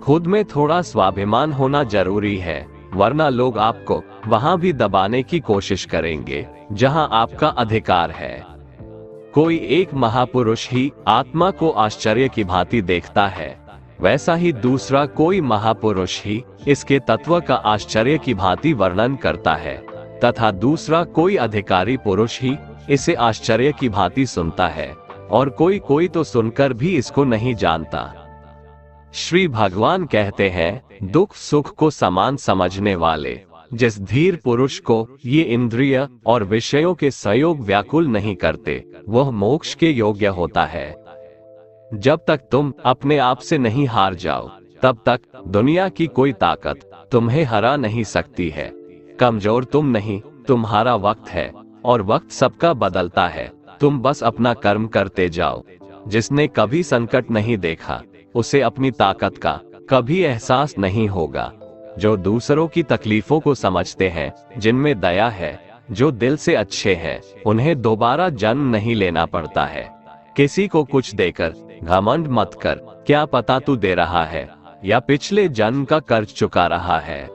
खुद में थोड़ा स्वाभिमान होना जरूरी है, वरना लोग आपको वहां भी दबाने की कोशिश करेंगे जहां आपका अधिकार है। कोई एक महापुरुष ही आत्मा को आश्चर्य की भांति देखता है, वैसा ही दूसरा कोई महापुरुष ही इसके तत्व का आश्चर्य की भांति वर्णन करता है, तथा दूसरा कोई अधिकारी पुरुष ही इसे आश्चर्य की भांति सुनता है, और कोई तो सुनकर भी इसको नहीं जानता। श्री भगवान कहते हैं, दुख सुख को समान समझने वाले जिस धीर पुरुष को ये इंद्रिय और विषयों के संयोग व्याकुल नहीं करते, वह मोक्ष के योग्य होता है। जब तक तुम अपने आप से नहीं हार जाओ, तब तक दुनिया की कोई ताकत तुम्हें हरा नहीं सकती है। कमजोर तुम नहीं, तुम्हारा वक्त है, और वक्त सबका बदलता है। तुम बस अपना कर्म करते जाओ। जिसने कभी संकट नहीं देखा, उसे अपनी ताकत का कभी एहसास नहीं होगा। जो दूसरों की तकलीफों को समझते हैं, जिनमें दया है, जो दिल से अच्छे हैं, उन्हें दोबारा जन्म नहीं लेना पड़ता है। किसी को कुछ देकर घमंड मत कर, क्या पता तू दे रहा है या पिछले जन्म का कर्ज चुका रहा है।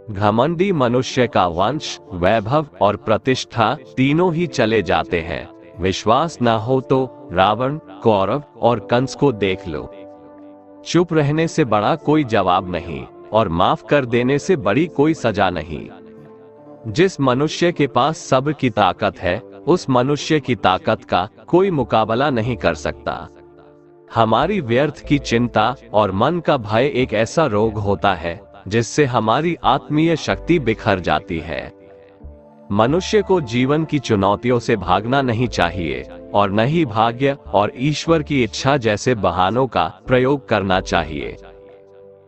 घमंडी मनुष्य का वंश, वैभव और प्रतिष्ठा तीनों ही चले जाते हैं। विश्वास न हो तो रावण, कौरव और कंस को देख लो। चुप रहने से बड़ा कोई जवाब नहीं, और माफ कर देने से बड़ी कोई सजा नहीं। जिस मनुष्य के पास सब्र की ताकत है, उस मनुष्य की ताकत का कोई मुकाबला नहीं कर सकता। हमारी व्यर्थ की चिंता और मन का भय एक ऐसा रोग होता है जिससे हमारी आत्मीय शक्ति बिखर जाती है। मनुष्य को जीवन की चुनौतियों से भागना नहीं चाहिए, और न ही भाग्य और ईश्वर की इच्छा जैसे बहानों का प्रयोग करना चाहिए।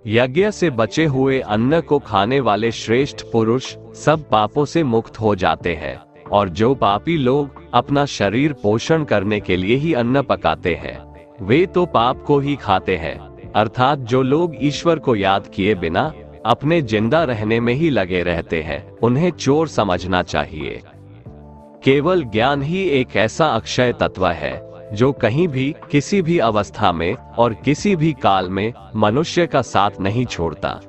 यज्ञ से बचे हुए अन्न को खाने वाले श्रेष्ठ पुरुष सब पापों से मुक्त हो जाते हैं, और जो पापी लोग अपना शरीर पोषण करने के लिए ही अन्न पकाते हैं, वे तो पाप को ही खाते हैं। अर्थात जो लोग ईश्वर को याद किए बिना अपने जिंदा रहने में ही लगे रहते हैं, उन्हें चोर समझना चाहिए। केवल ज्ञान ही एक ऐसा अक्षय तत्व है जो कहीं भी, किसी भी अवस्था में और किसी भी काल में मनुष्य का साथ नहीं छोड़ता।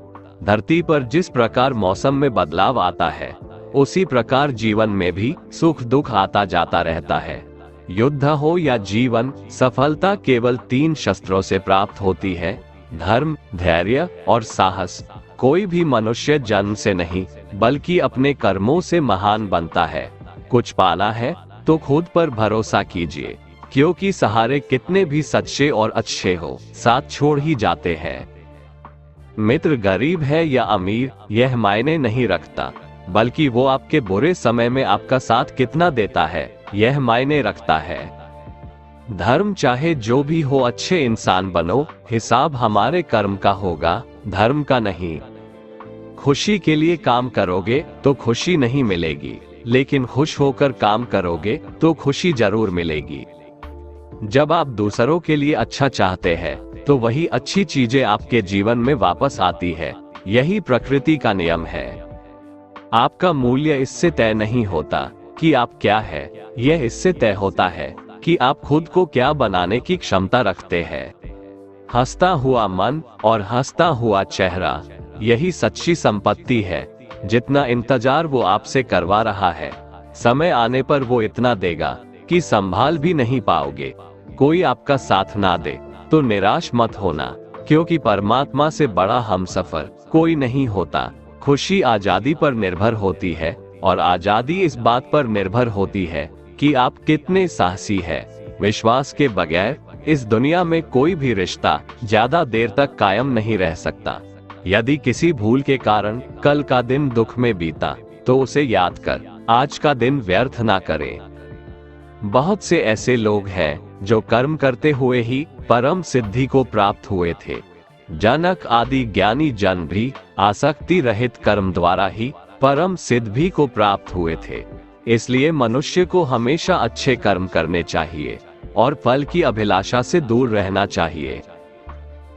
धरती पर जिस प्रकार मौसम में बदलाव आता है, उसी प्रकार जीवन में भी सुख दुख आता जाता रहता है। युद्ध हो या जीवन, सफलता केवल 3 शस्त्रों से प्राप्त होती है: धर्म, धैर्य और साहस। कोई भी मनुष्य जन्म से नहीं, बल्कि अपने कर्मों से महान बनता है। कुछ पाना है तो खुद पर भरोसा कीजिए, क्योंकि सहारे कितने भी सच्चे और अच्छे हो, साथ छोड़ ही जाते हैं। मित्र गरीब है या अमीर, यह मायने नहीं रखता, बल्कि वो आपके बुरे समय में आपका साथ कितना देता है, यह मायने रखता है। धर्म चाहे जो भी हो, अच्छे इंसान बनो, हिसाब हमारे कर्म का होगा, धर्म का नहीं। खुशी के लिए काम करोगे तो खुशी नहीं मिलेगी, लेकिन खुश होकर काम करोगे तो खुशी जरूर मिलेगी। जब आप दूसरों के लिए अच्छा चाहते हैं, तो वही अच्छी चीजें आपके जीवन में वापस आती है। यही प्रकृति का नियम है। आपका मूल्य इससे तय नहीं होता कि आप क्या है, यह इससे तय होता है कि आप खुद को क्या बनाने की क्षमता रखते हैं। हंसता हुआ मन और हंसता हुआ चेहरा, यही सच्ची संपत्ति है। जितना इंतजार वो आपसे करवा रहा है, समय आने पर वो इतना देगा कि संभाल भी नहीं पाओगे। कोई आपका साथ ना दे तो निराश मत होना, क्योंकि परमात्मा से बड़ा हमसफर कोई नहीं होता। खुशी आजादी पर निर्भर होती है, और आजादी इस बात पर निर्भर होती है कि आप कितने साहसी हैं। विश्वास के बगैर इस दुनिया में कोई भी रिश्ता ज्यादा देर तक कायम नहीं रह सकता। यदि किसी भूल के कारण कल का दिन दुख में बीता, तो उसे याद कर आज का दिन व्यर्थ ना करें। बहुत से ऐसे लोग हैं जो कर्म करते हुए ही परम सिद्धि को प्राप्त हुए थे। जनक आदि ज्ञानी जन भी आसक्ति रहित कर्म द्वारा ही परम सिद्धि को प्राप्त हुए थे। इसलिए मनुष्य को हमेशा अच्छे कर्म करने चाहिए और फल की अभिलाषा से दूर रहना चाहिए।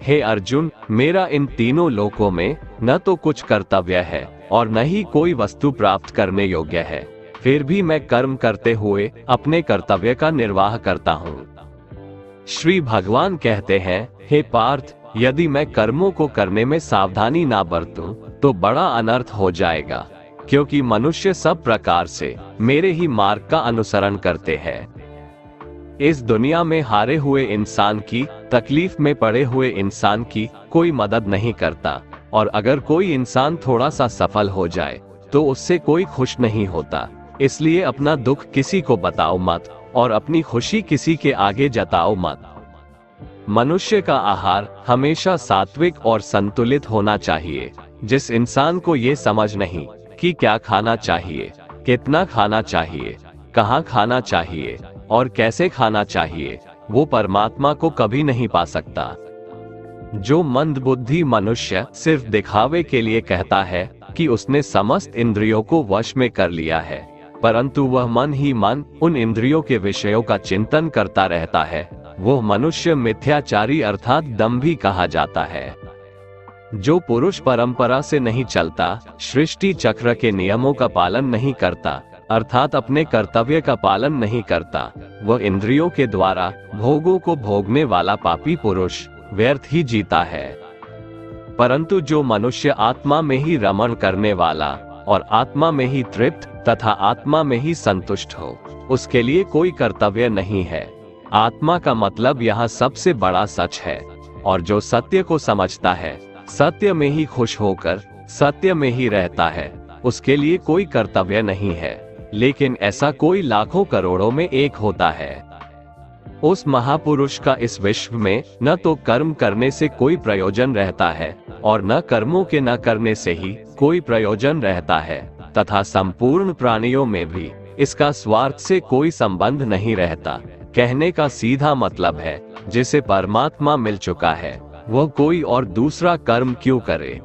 हे अर्जुन, मेरा इन तीनों लोकों में न तो कुछ कर्तव्य है और न ही कोई वस्तु प्राप्त करने योग्य है, फिर भी मैं कर्म करते हुए अपने कर्तव्य का निर्वाह करता हूँ। श्री भगवान कहते हैं, हे पार्थ, यदि मैं कर्मों को करने में सावधानी ना बरतूं, तो बड़ा अनर्थ हो जाएगा, क्योंकि मनुष्य सब प्रकार से मेरे ही मार्ग का अनुसरण करते हैं। इस दुनिया में हारे हुए इंसान की, तकलीफ में पड़े हुए इंसान की कोई मदद नहीं करता, और अगर कोई इंसान थोड़ा सा सफल हो जाए तो उससे कोई खुश नहीं होता। इसलिए अपना दुख किसी को बताओ मत और अपनी खुशी किसी के आगे जताओ मत। मनुष्य का आहार हमेशा सात्विक और संतुलित होना चाहिए। जिस इंसान को ये समझ नहीं कि क्या खाना चाहिए, कितना खाना चाहिए, कहाँ खाना चाहिए और कैसे खाना चाहिए, वो परमात्मा को कभी नहीं पा सकता। जो मंदबुद्धि मनुष्य सिर्फ दिखावे के लिए कहता है कि उसने समस्त इंद्रियों को वश में कर लिया है, परंतु वह मन ही मन उन इंद्रियों के विषयों का चिंतन करता रहता है, वो मनुष्य मिथ्याचारी अर्थात दंभी कहा जाता है। जो पुरुष परंपरा से नहीं चलता, सृष्टि चक्र के नियमों का पालन नहीं करता, अर्थात अपने कर्तव्य का पालन नहीं करता, वह इंद्रियों के द्वारा भोगों को भोगने वाला पापी पुरुष व्यर्थ ही जीता है। परंतु जो मनुष्य आत्मा में ही रमण करने वाला और आत्मा में ही तृप्त तथा आत्मा में ही संतुष्ट हो, उसके लिए कोई कर्तव्य नहीं है। आत्मा का मतलब यहाँ सबसे बड़ा सच है, और जो सत्य को समझता है, सत्य में ही खुश होकर सत्य में ही रहता है, उसके लिए कोई कर्तव्य नहीं है। लेकिन ऐसा कोई लाखों करोड़ों में एक होता है। उस महापुरुष का इस विश्व में न तो कर्म करने से कोई प्रयोजन रहता है और न कर्मों के न करने से ही कोई प्रयोजन रहता है, तथा संपूर्ण प्राणियों में भी इसका स्वार्थ से कोई संबंध नहीं रहता। कहने का सीधा मतलब है, जिसे परमात्मा मिल चुका है वह कोई और दूसरा कर्म क्यों करे।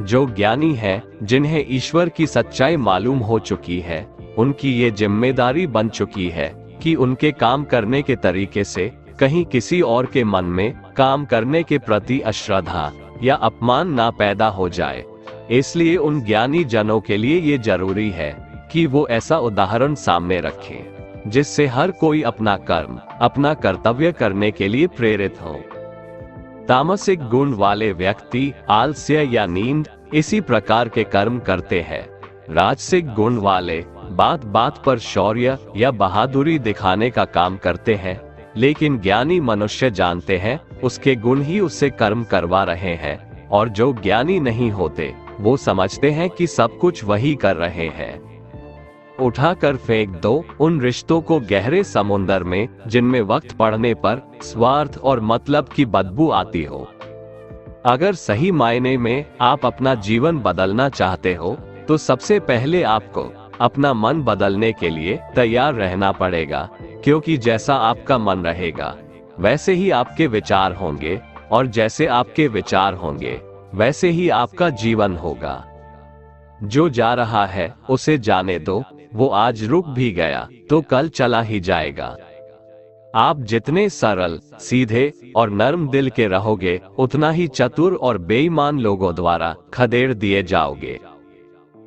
जो ज्ञानी है, जिन्हें ईश्वर की सच्चाई मालूम हो चुकी है, उनकी ये जिम्मेदारी बन चुकी है कि उनके काम करने के तरीके से कहीं किसी और के मन में काम करने के प्रति अश्रद्धा या अपमान ना पैदा हो जाए। इसलिए उन ज्ञानी जनों के लिए ये जरूरी है कि वो ऐसा उदाहरण सामने रखें जिससे हर कोई अपना कर्म, अपना कर्तव्य करने के लिए प्रेरित हो। तामसिक गुण वाले व्यक्ति आलस्य या नींद इसी प्रकार के कर्म करते हैं। राजसिक गुण वाले बात बात पर शौर्य या बहादुरी दिखाने का काम करते हैं, लेकिन ज्ञानी मनुष्य जानते हैं उसके गुण ही उससे कर्म करवा रहे हैं, और जो ज्ञानी नहीं होते वो समझते हैं कि सब कुछ वही कर रहे हैं। उठाकर फेंक दो उन रिश्तों को गहरे समुंदर में जिनमें वक्त पड़ने पर स्वार्थ और मतलब की बदबू आती हो। अगर सही मायने में आप अपना जीवन बदलना चाहते हो तो सबसे पहले आपको अपना मन बदलने के लिए तैयार रहना पड़ेगा, क्योंकि जैसा आपका मन रहेगा वैसे ही आपके विचार होंगे, और जैसे आपके विचार होंगे वैसे ही आपका जीवन होगा। जो जा रहा है उसे जाने दो, वो आज रुक भी गया तो कल चला ही जाएगा। आप जितने सरल, सीधे और नर्म दिल के रहोगे, उतना ही चतुर और बेईमान लोगों द्वारा खदेड़ दिए जाओगे।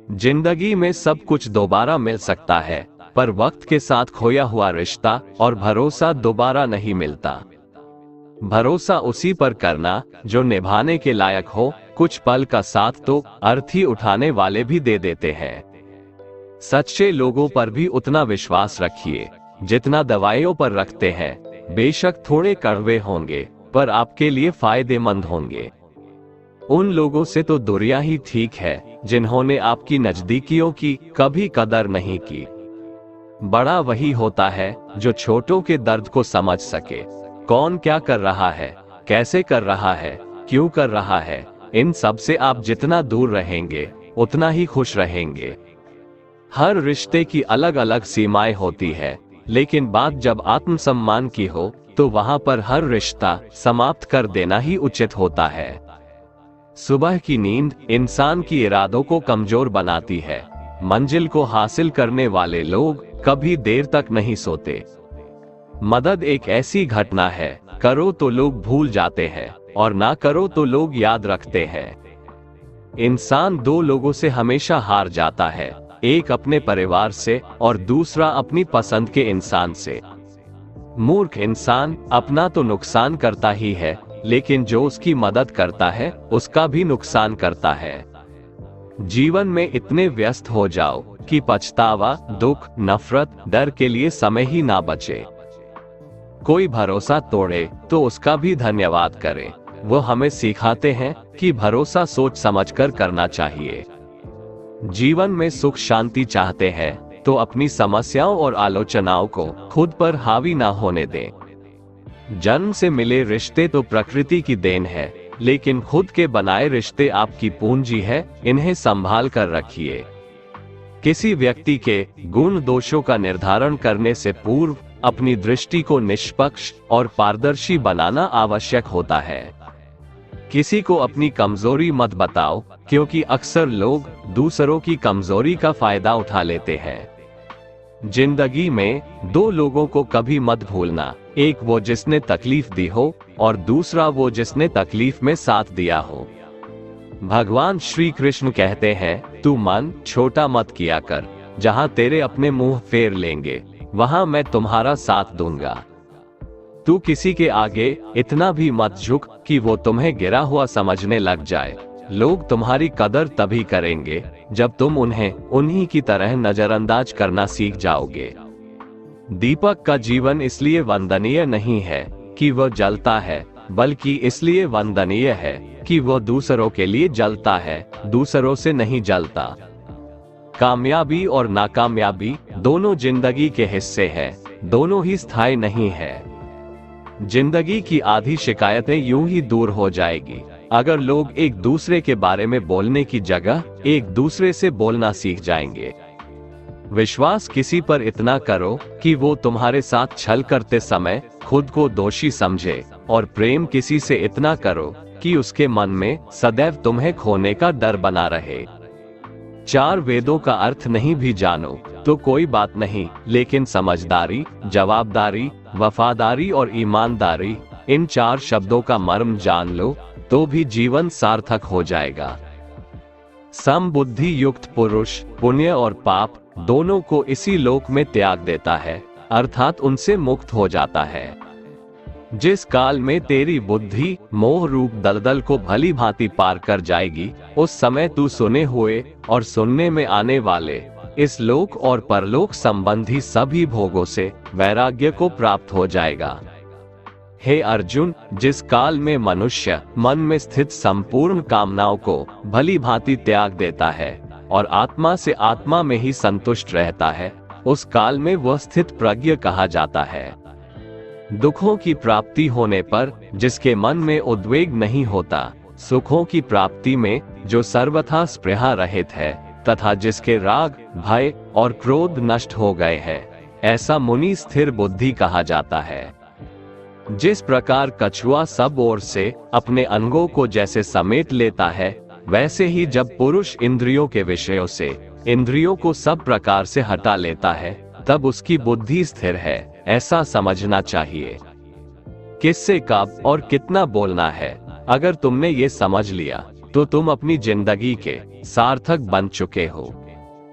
जिंदगी में सब कुछ दोबारा मिल सकता है, पर वक्त के साथ खोया हुआ रिश्ता और भरोसा दोबारा नहीं मिलता। भरोसा उसी पर करना जो निभाने के लायक हो। कुछ पल का साथ तो अर्थी उठाने वाले भी दे देते हैं। सच्चे लोगों पर भी उतना विश्वास रखिए जितना दवाइयों पर रखते हैं। बेशक थोड़े कड़वे होंगे, पर आपके लिए फायदेमंद होंगे। उन लोगों से तो दूरियां ही ठीक है जिन्होंने आपकी नजदीकियों की कभी कदर नहीं की। बड़ा वही होता है जो छोटों के दर्द को समझ सके। कौन क्या कर रहा है, कैसे कर रहा है, क्यों कर रहा है, इन सब से आप जितना दूर रहेंगे उतना ही खुश रहेंगे। हर रिश्ते की अलग अलग सीमाएं होती है, लेकिन बात जब आत्मसम्मान की हो तो वहां पर हर रिश्ता समाप्त कर देना ही उचित होता है। सुबह की नींद इंसान की इरादों को कमजोर बनाती है। मंजिल को हासिल करने वाले लोग कभी देर तक नहीं सोते। मदद एक ऐसी घटना है, करो तो लोग भूल जाते हैं और ना करो तो लोग याद रखते हैं। इंसान दो लोगों से हमेशा हार जाता है, एक अपने परिवार से और दूसरा अपनी पसंद के इंसान से। मूर्ख इंसान अपना तो नुकसान करता ही है, लेकिन जो उसकी मदद करता है उसका भी नुकसान करता है। जीवन में इतने व्यस्त हो जाओ कि पछतावा, दुख, नफरत, डर के लिए समय ही ना बचे। कोई भरोसा तोड़े तो उसका भी धन्यवाद करें। वो हमें सिखाते हैं कि भरोसा सोच समझकर करना चाहिए। जीवन में सुख शांति चाहते हैं तो अपनी समस्याओं और आलोचनाओं को खुद पर हावी ना होने दें। जन्म से मिले रिश्ते तो प्रकृति की देन है, लेकिन खुद के बनाए रिश्ते आपकी पूंजी है, इन्हें संभाल कर रखिए। किसी व्यक्ति के गुण दोषों का निर्धारण करने से पूर्व अपनी दृष्टि को निष्पक्ष और पारदर्शी बनाना आवश्यक होता है। किसी को अपनी कमजोरी मत बताओ, क्योंकि अक्सर लोग दूसरों की कमजोरी का फायदा उठा लेते हैं। जिंदगी में दो लोगों को कभी मत भूलना, एक वो जिसने तकलीफ दी हो और दूसरा वो जिसने तकलीफ में साथ दिया हो। भगवान श्री कृष्ण कहते हैं, तू मन छोटा मत किया कर, जहां तेरे अपने मुंह फेर लेंगे वहां मैं तुम्हारा साथ दूंगा। तू किसी के आगे इतना भी मत झुक कि वो तुम्हें गिरा हुआ समझने लग जाए। लोग तुम्हारी कदर तभी करेंगे जब तुम उन्हें उन्हीं की तरह नजरअंदाज करना सीख जाओगे। दीपक का जीवन इसलिए वंदनीय नहीं है कि वह जलता है, बल्कि इसलिए वंदनीय है कि वह दूसरों के लिए जलता है, दूसरों से नहीं जलता। कामयाबी और नाकामयाबी दोनों जिंदगी के हिस्से हैं, दोनों ही स्थायी नहीं है। जिंदगी की आधी शिकायतें यूं ही दूर हो जाएगी अगर लोग एक दूसरे के बारे में बोलने की जगह एक दूसरे से बोलना सीख जाएंगे। विश्वास किसी पर इतना करो कि वो तुम्हारे साथ छल करते समय खुद को दोषी समझे, और प्रेम किसी से इतना करो कि उसके मन में सदैव तुम्हें खोने का डर बना रहे। चार वेदों का अर्थ नहीं भी जानो तो कोई बात नहीं, लेकिन समझदारी, जवाबदारी, वफादारी और ईमानदारी, इन चार शब्दों का मर्म जान लो तो भी जीवन सार्थक हो जाएगा। समबुद्धि युक्त पुरुष पुण्य और पाप दोनों को इसी लोक में त्याग देता है, अर्थात उनसे मुक्त हो जाता है। जिस काल में तेरी बुद्धि मोह रूप दलदल को भली भांति पार कर जाएगी, उस समय तू सुने हुए और सुनने में आने वाले इस लोक और परलोक संबंधी सभी भोगों से वैराग्य को प्राप्त हो जाएगा। हे अर्जुन, जिस काल में मनुष्य मन में स्थित संपूर्ण कामनाओं को भली भांति त्याग देता है और आत्मा से आत्मा में ही संतुष्ट रहता है, उस काल में वह स्थित प्रज्ञ कहा जाता है। दुखों की प्राप्ति होने पर जिसके मन में उद्वेग नहीं होता, सुखों की प्राप्ति में जो सर्वथा स्पृहा रहित है, तथा जिसके राग, भय और क्रोध नष्ट हो गए हैं, ऐसा मुनि स्थिर बुद्धि कहा जाता है। जिस प्रकार कछुआ सब ओर से अपने अंगों को जैसे समेट लेता है, वैसे ही जब पुरुष इंद्रियों के विषयों से इंद्रियों को सब प्रकार से हटा लेता है, तब उसकी बुद्धि स्थिर है, ऐसा समझना चाहिए। किससे कब और कितना बोलना है, अगर तुमने ये समझ लिया तो तुम अपनी जिंदगी के सार्थक बन चुके हो।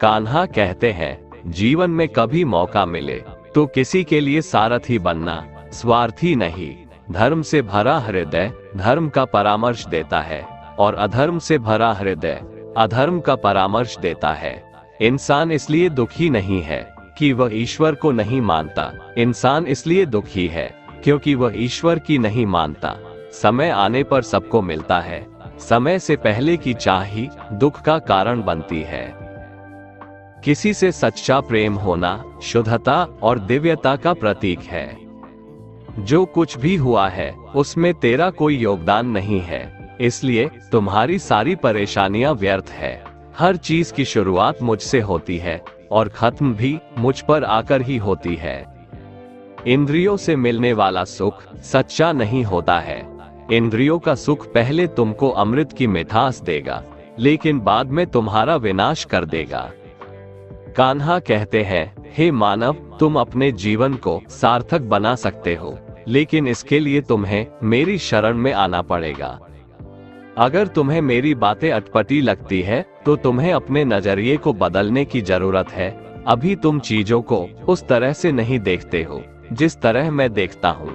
कान्हा कहते हैं, जीवन में कभी मौका मिले तो किसी के लिए सारथी बनना, स्वार्थी नहीं। धर्म से भरा हृदय धर्म का परामर्श देता है और अधर्म से भरा हृदय अधर्म का परामर्श देता है। इंसान इसलिए दुखी नहीं है कि वह ईश्वर को नहीं मानता, इंसान इसलिए दुखी है क्योंकि वह ईश्वर की नहीं मानता। समय आने पर सबको मिलता है, समय से पहले की चाह ही दुख का कारण बनती है। किसी से सच्चा प्रेम होना शुद्धता और दिव्यता का प्रतीक है। जो कुछ भी हुआ है उसमें तेरा कोई योगदान नहीं है, इसलिए तुम्हारी सारी परेशानियां व्यर्थ है। हर चीज की शुरुआत मुझसे होती है और खत्म भी मुझ पर आकर ही होती है। इंद्रियों से मिलने वाला सुख सच्चा नहीं होता है। इंद्रियों का सुख पहले तुमको अमृत की मिठास देगा, लेकिन बाद में तुम्हारा विनाश कर देगा। कान्हा कहते हैं, हे मानव, तुम अपने जीवन को सार्थक बना सकते हो, लेकिन इसके लिए तुम्हें मेरी शरण में आना पड़ेगा। अगर तुम्हें मेरी बातें अटपटी लगती है तो तुम्हें अपने नजरिए को बदलने की जरूरत है। अभी तुम चीजों को उस तरह से नहीं देखते हो जिस तरह मैं देखता हूँ।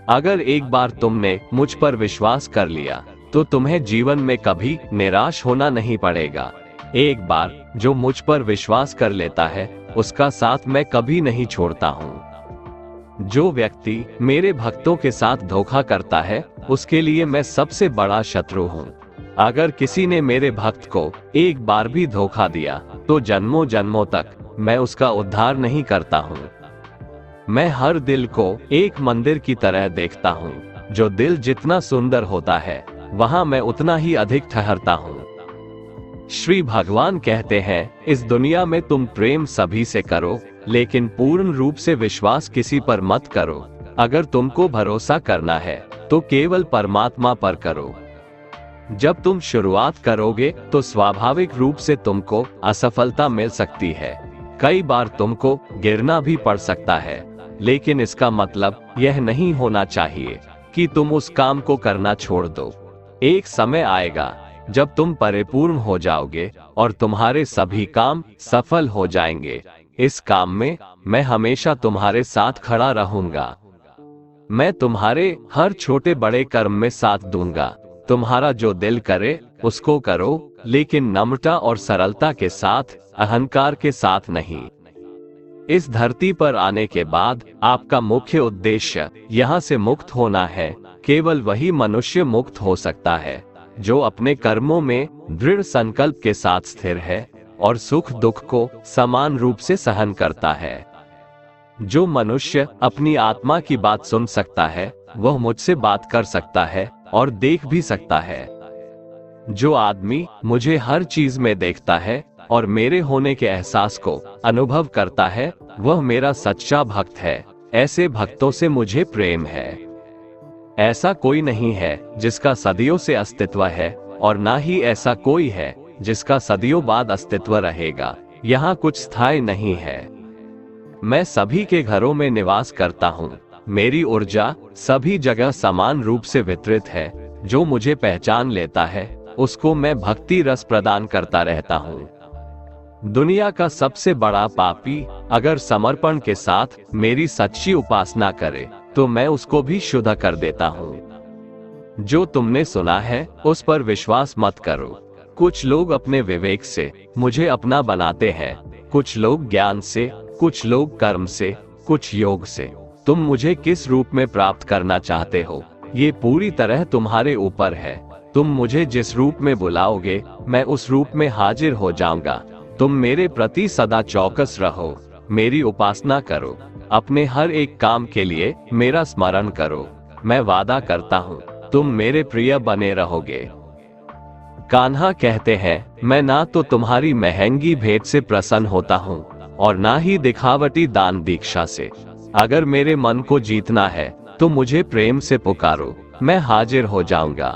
अगर एक बार तुमने मुझ पर विश्वास कर लिया तो तुम्हें जीवन में कभी निराश होना नहीं पड़ेगा। एक बार जो मुझ पर विश्वास कर लेता है उसका साथ मैं कभी नहीं छोड़ता हूँ। जो व्यक्ति मेरे भक्तों के साथ धोखा करता है उसके लिए मैं सबसे बड़ा शत्रु हूँ। अगर किसी ने मेरे भक्त को एक बार भी धोखा दिया तो जन्मों जन्मों तक मैं उसका उद्धार नहीं करता हूँ। मैं हर दिल को एक मंदिर की तरह देखता हूँ। जो दिल जितना सुंदर होता है वहाँ मैं उतना ही अधिक ठहरता हूँ। श्री भगवान कहते हैं, इस दुनिया में तुम प्रेम सभी से करो, लेकिन पूर्ण रूप से विश्वास किसी पर मत करो। अगर तुमको भरोसा करना है तो केवल परमात्मा पर करो। जब तुम शुरुआत करोगे तो स्वाभाविक रूप से तुमको असफलता मिल सकती है। कई बार तुमको गिरना भी पड़ सकता है, लेकिन इसका मतलब यह नहीं होना चाहिए कि तुम उस काम को करना छोड़ दो। एक समय आएगा जब तुम परिपूर्ण हो जाओगे और तुम्हारे सभी काम सफल हो जाएंगे। इस काम में मैं हमेशा तुम्हारे साथ खड़ा रहूंगा। मैं तुम्हारे हर छोटे बड़े कर्म में साथ दूंगा। तुम्हारा जो दिल करे उसको करो, लेकिन नम्रता और सरलता के साथ, अहंकार के साथ नहीं। इस धरती पर आने के बाद आपका मुख्य उद्देश्य यहाँ से मुक्त होना है। केवल वही मनुष्य मुक्त हो सकता है जो अपने कर्मों में दृढ़ संकल्प के साथ स्थिर है और सुख दुख को समान रूप से सहन करता है। जो मनुष्य अपनी आत्मा की बात सुन सकता है वह मुझसे बात कर सकता है और देख भी सकता है। जो आदमी मुझे हर चीज में देखता है और मेरे होने के एहसास को अनुभव करता है वह मेरा सच्चा भक्त है। ऐसे भक्तों से मुझे प्रेम है। ऐसा कोई नहीं है जिसका सदियों से अस्तित्व है और ना ही ऐसा कोई है जिसका सदियों बाद अस्तित्व रहेगा। यहाँ कुछ स्थायी नहीं है। मैं सभी के घरों में निवास करता हूँ। मेरी ऊर्जा सभी जगह समान रूप से वितरित है। जो मुझे पहचान लेता है उसको मैं भक्ति रस प्रदान करता रहता हूँ। दुनिया का सबसे बड़ा पापी अगर समर्पण के साथ मेरी सच्ची उपासना करे तो मैं उसको भी शुद्ध कर देता हूँ। जो तुमने सुना है उस पर विश्वास मत करो। कुछ लोग अपने विवेक से मुझे अपना बनाते हैं, कुछ लोग ज्ञान से, कुछ लोग कर्म से, कुछ योग से। तुम मुझे किस रूप में प्राप्त करना चाहते हो ये पूरी तरह तुम्हारे ऊपर है। तुम मुझे जिस रूप में बुलाओगे मैं उस रूप में हाजिर हो जाऊंगा। तुम मेरे प्रति सदा चौकस रहो, मेरी उपासना करो, अपने हर एक काम के लिए मेरा स्मरण करो। मैं वादा करता हूँ तुम मेरे प्रिय बने रहोगे। कान्हा कहते हैं, मैं ना तो तुम्हारी महंगी भेंट से प्रसन्न होता हूँ और ना ही दिखावटी दान दीक्षा से। अगर मेरे मन को जीतना है तो मुझे प्रेम से पुकारो, मैं हाजिर हो जाऊंगा।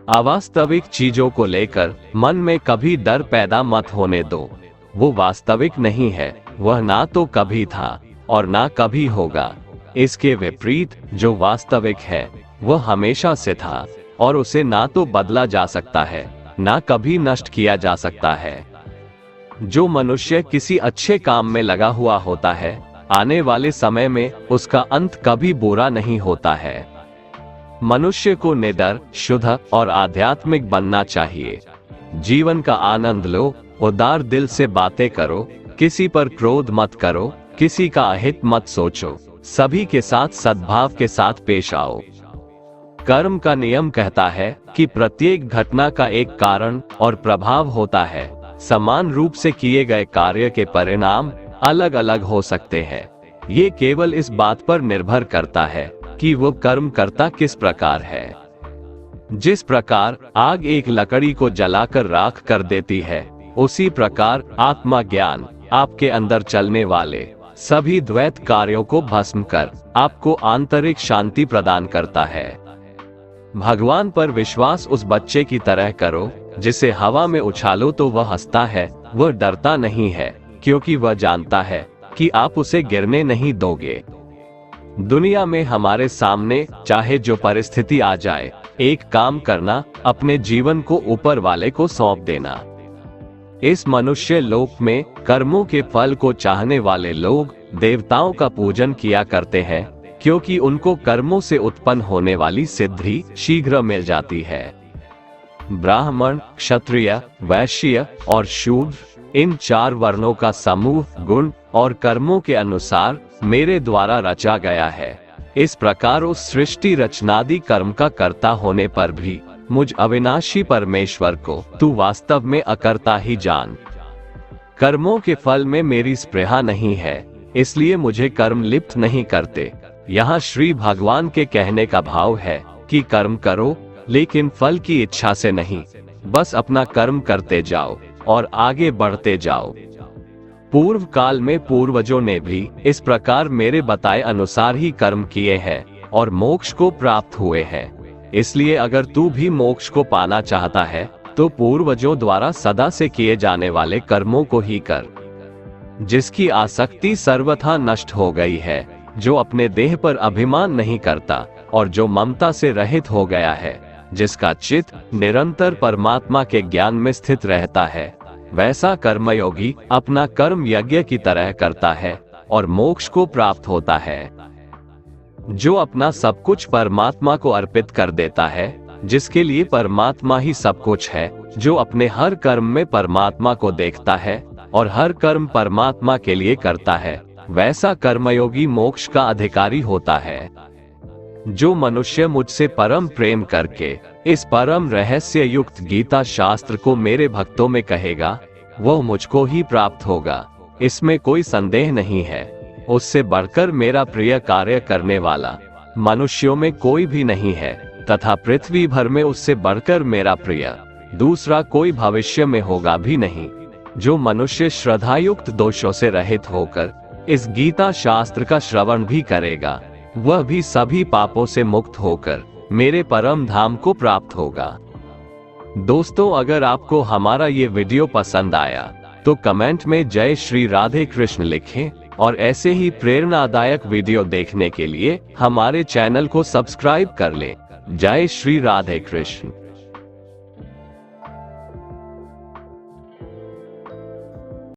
अवास्तविक चीजों को लेकर मन में कभी डर पैदा मत होने दो। वो वास्तविक नहीं है, वह ना तो कभी था और ना कभी होगा। इसके विपरीत जो वास्तविक है वह हमेशा से था और उसे ना तो बदला जा सकता है ना कभी नष्ट किया जा सकता है। जो मनुष्य किसी अच्छे काम में लगा हुआ होता है आने वाले समय में उसका अंत कभी बुरा नहीं होता है। मनुष्य को निडर, शुद्ध और आध्यात्मिक बनना चाहिए। जीवन का आनंद लो, उदार दिल से बातें करो, किसी पर क्रोध मत करो, किसी का अहित मत सोचो, सभी के साथ सद्भाव के साथ पेश आओ। कर्म का नियम कहता है कि प्रत्येक घटना का एक कारण और प्रभाव होता है। समान रूप से किए गए कार्य के परिणाम अलग अलग हो सकते हैं। ये केवल इस बात पर निर्भर करता है कि वो कर्म करता किस प्रकार है। जिस प्रकार आग एक लकड़ी को जलाकर राख कर देती है, उसी प्रकार आत्मा ज्ञान आपके अंदर चलने वाले सभी द्वैत कार्यों को भस्म कर आपको आंतरिक शांति प्रदान करता है। भगवान पर विश्वास उस बच्चे की तरह करो जिसे हवा में उछालो तो वह हंसता है। वह डरता नहीं है क्योंकि वह जानता है कि आप उसे गिरने नहीं दोगे। दुनिया में हमारे सामने चाहे जो परिस्थिति आ जाए, एक काम करना, अपने जीवन को ऊपर वाले को सौंप देना। इस मनुष्य लोक में कर्मों के फल को चाहने वाले लोग देवताओं का पूजन किया करते हैं, क्योंकि उनको कर्मों से उत्पन्न होने वाली सिद्धि शीघ्र मिल जाती है। ब्राह्मण, क्षत्रिय, वैश्य और शूद्र, इन 4 वर्णों का समूह गुण और कर्मों के अनुसार मेरे द्वारा रचा गया है। इस प्रकार उस सृष्टि रचनादि कर्म का कर्ता होने पर भी मुझ अविनाशी परमेश्वर को तू वास्तव में अकर्ता ही जान। कर्मों के फल में मेरी स्पृहा नहीं है, इसलिए मुझे कर्म लिप्त नहीं करते। यहाँ श्री भगवान के कहने का भाव है कि कर्म करो, लेकिन फल की इच्छा से नहीं, बस अपना कर्म करते जाओ और आगे बढ़ते जाओ। पूर्व काल में पूर्वजों ने भी इस प्रकार मेरे बताए अनुसार ही कर्म किए हैं और मोक्ष को प्राप्त हुए हैं। इसलिए अगर तू भी मोक्ष को पाना चाहता है तो पूर्वजों द्वारा सदा से किए जाने वाले कर्मों को ही कर। जिसकी आसक्ति सर्वथा नष्ट हो गई है, जो अपने देह पर अभिमान नहीं करता और जो ममता से रहित हो गया है, जिसका चित्त निरंतर परमात्मा के ज्ञान में स्थित रहता है, वैसा कर्मयोगी अपना कर्म यज्ञ की तरह करता है और मोक्ष को प्राप्त होता है। जो अपना सब कुछ परमात्मा को अर्पित कर देता है, जिसके लिए परमात्मा ही सब कुछ है, जो अपने हर कर्म में परमात्मा को देखता है और हर कर्म परमात्मा के लिए करता है, वैसा कर्मयोगी मोक्ष का अधिकारी होता है। जो मनुष्य मुझसे परम प्रेम करके इस परम रहस्य युक्त गीता शास्त्र को मेरे भक्तों में कहेगा, वह मुझको ही प्राप्त होगा, इसमें कोई संदेह नहीं है। उससे बढ़कर मेरा प्रिय कार्य करने वाला मनुष्यों में कोई भी नहीं है, तथा पृथ्वी भर में उससे बढ़कर मेरा प्रिय दूसरा कोई भविष्य में होगा भी नहीं। जो मनुष्य श्रद्धायुक्त दोषों से रहित होकर इस गीता शास्त्र का श्रवण भी करेगा, वह भी सभी पापों से मुक्त होकर मेरे परम धाम को प्राप्त होगा। दोस्तों, अगर आपको हमारा ये वीडियो पसंद आया तो कमेंट में जय श्री राधे कृष्ण लिखें और ऐसे ही प्रेरणादायक वीडियो देखने के लिए हमारे चैनल को सब्सक्राइब कर लें। जय श्री राधे कृष्ण।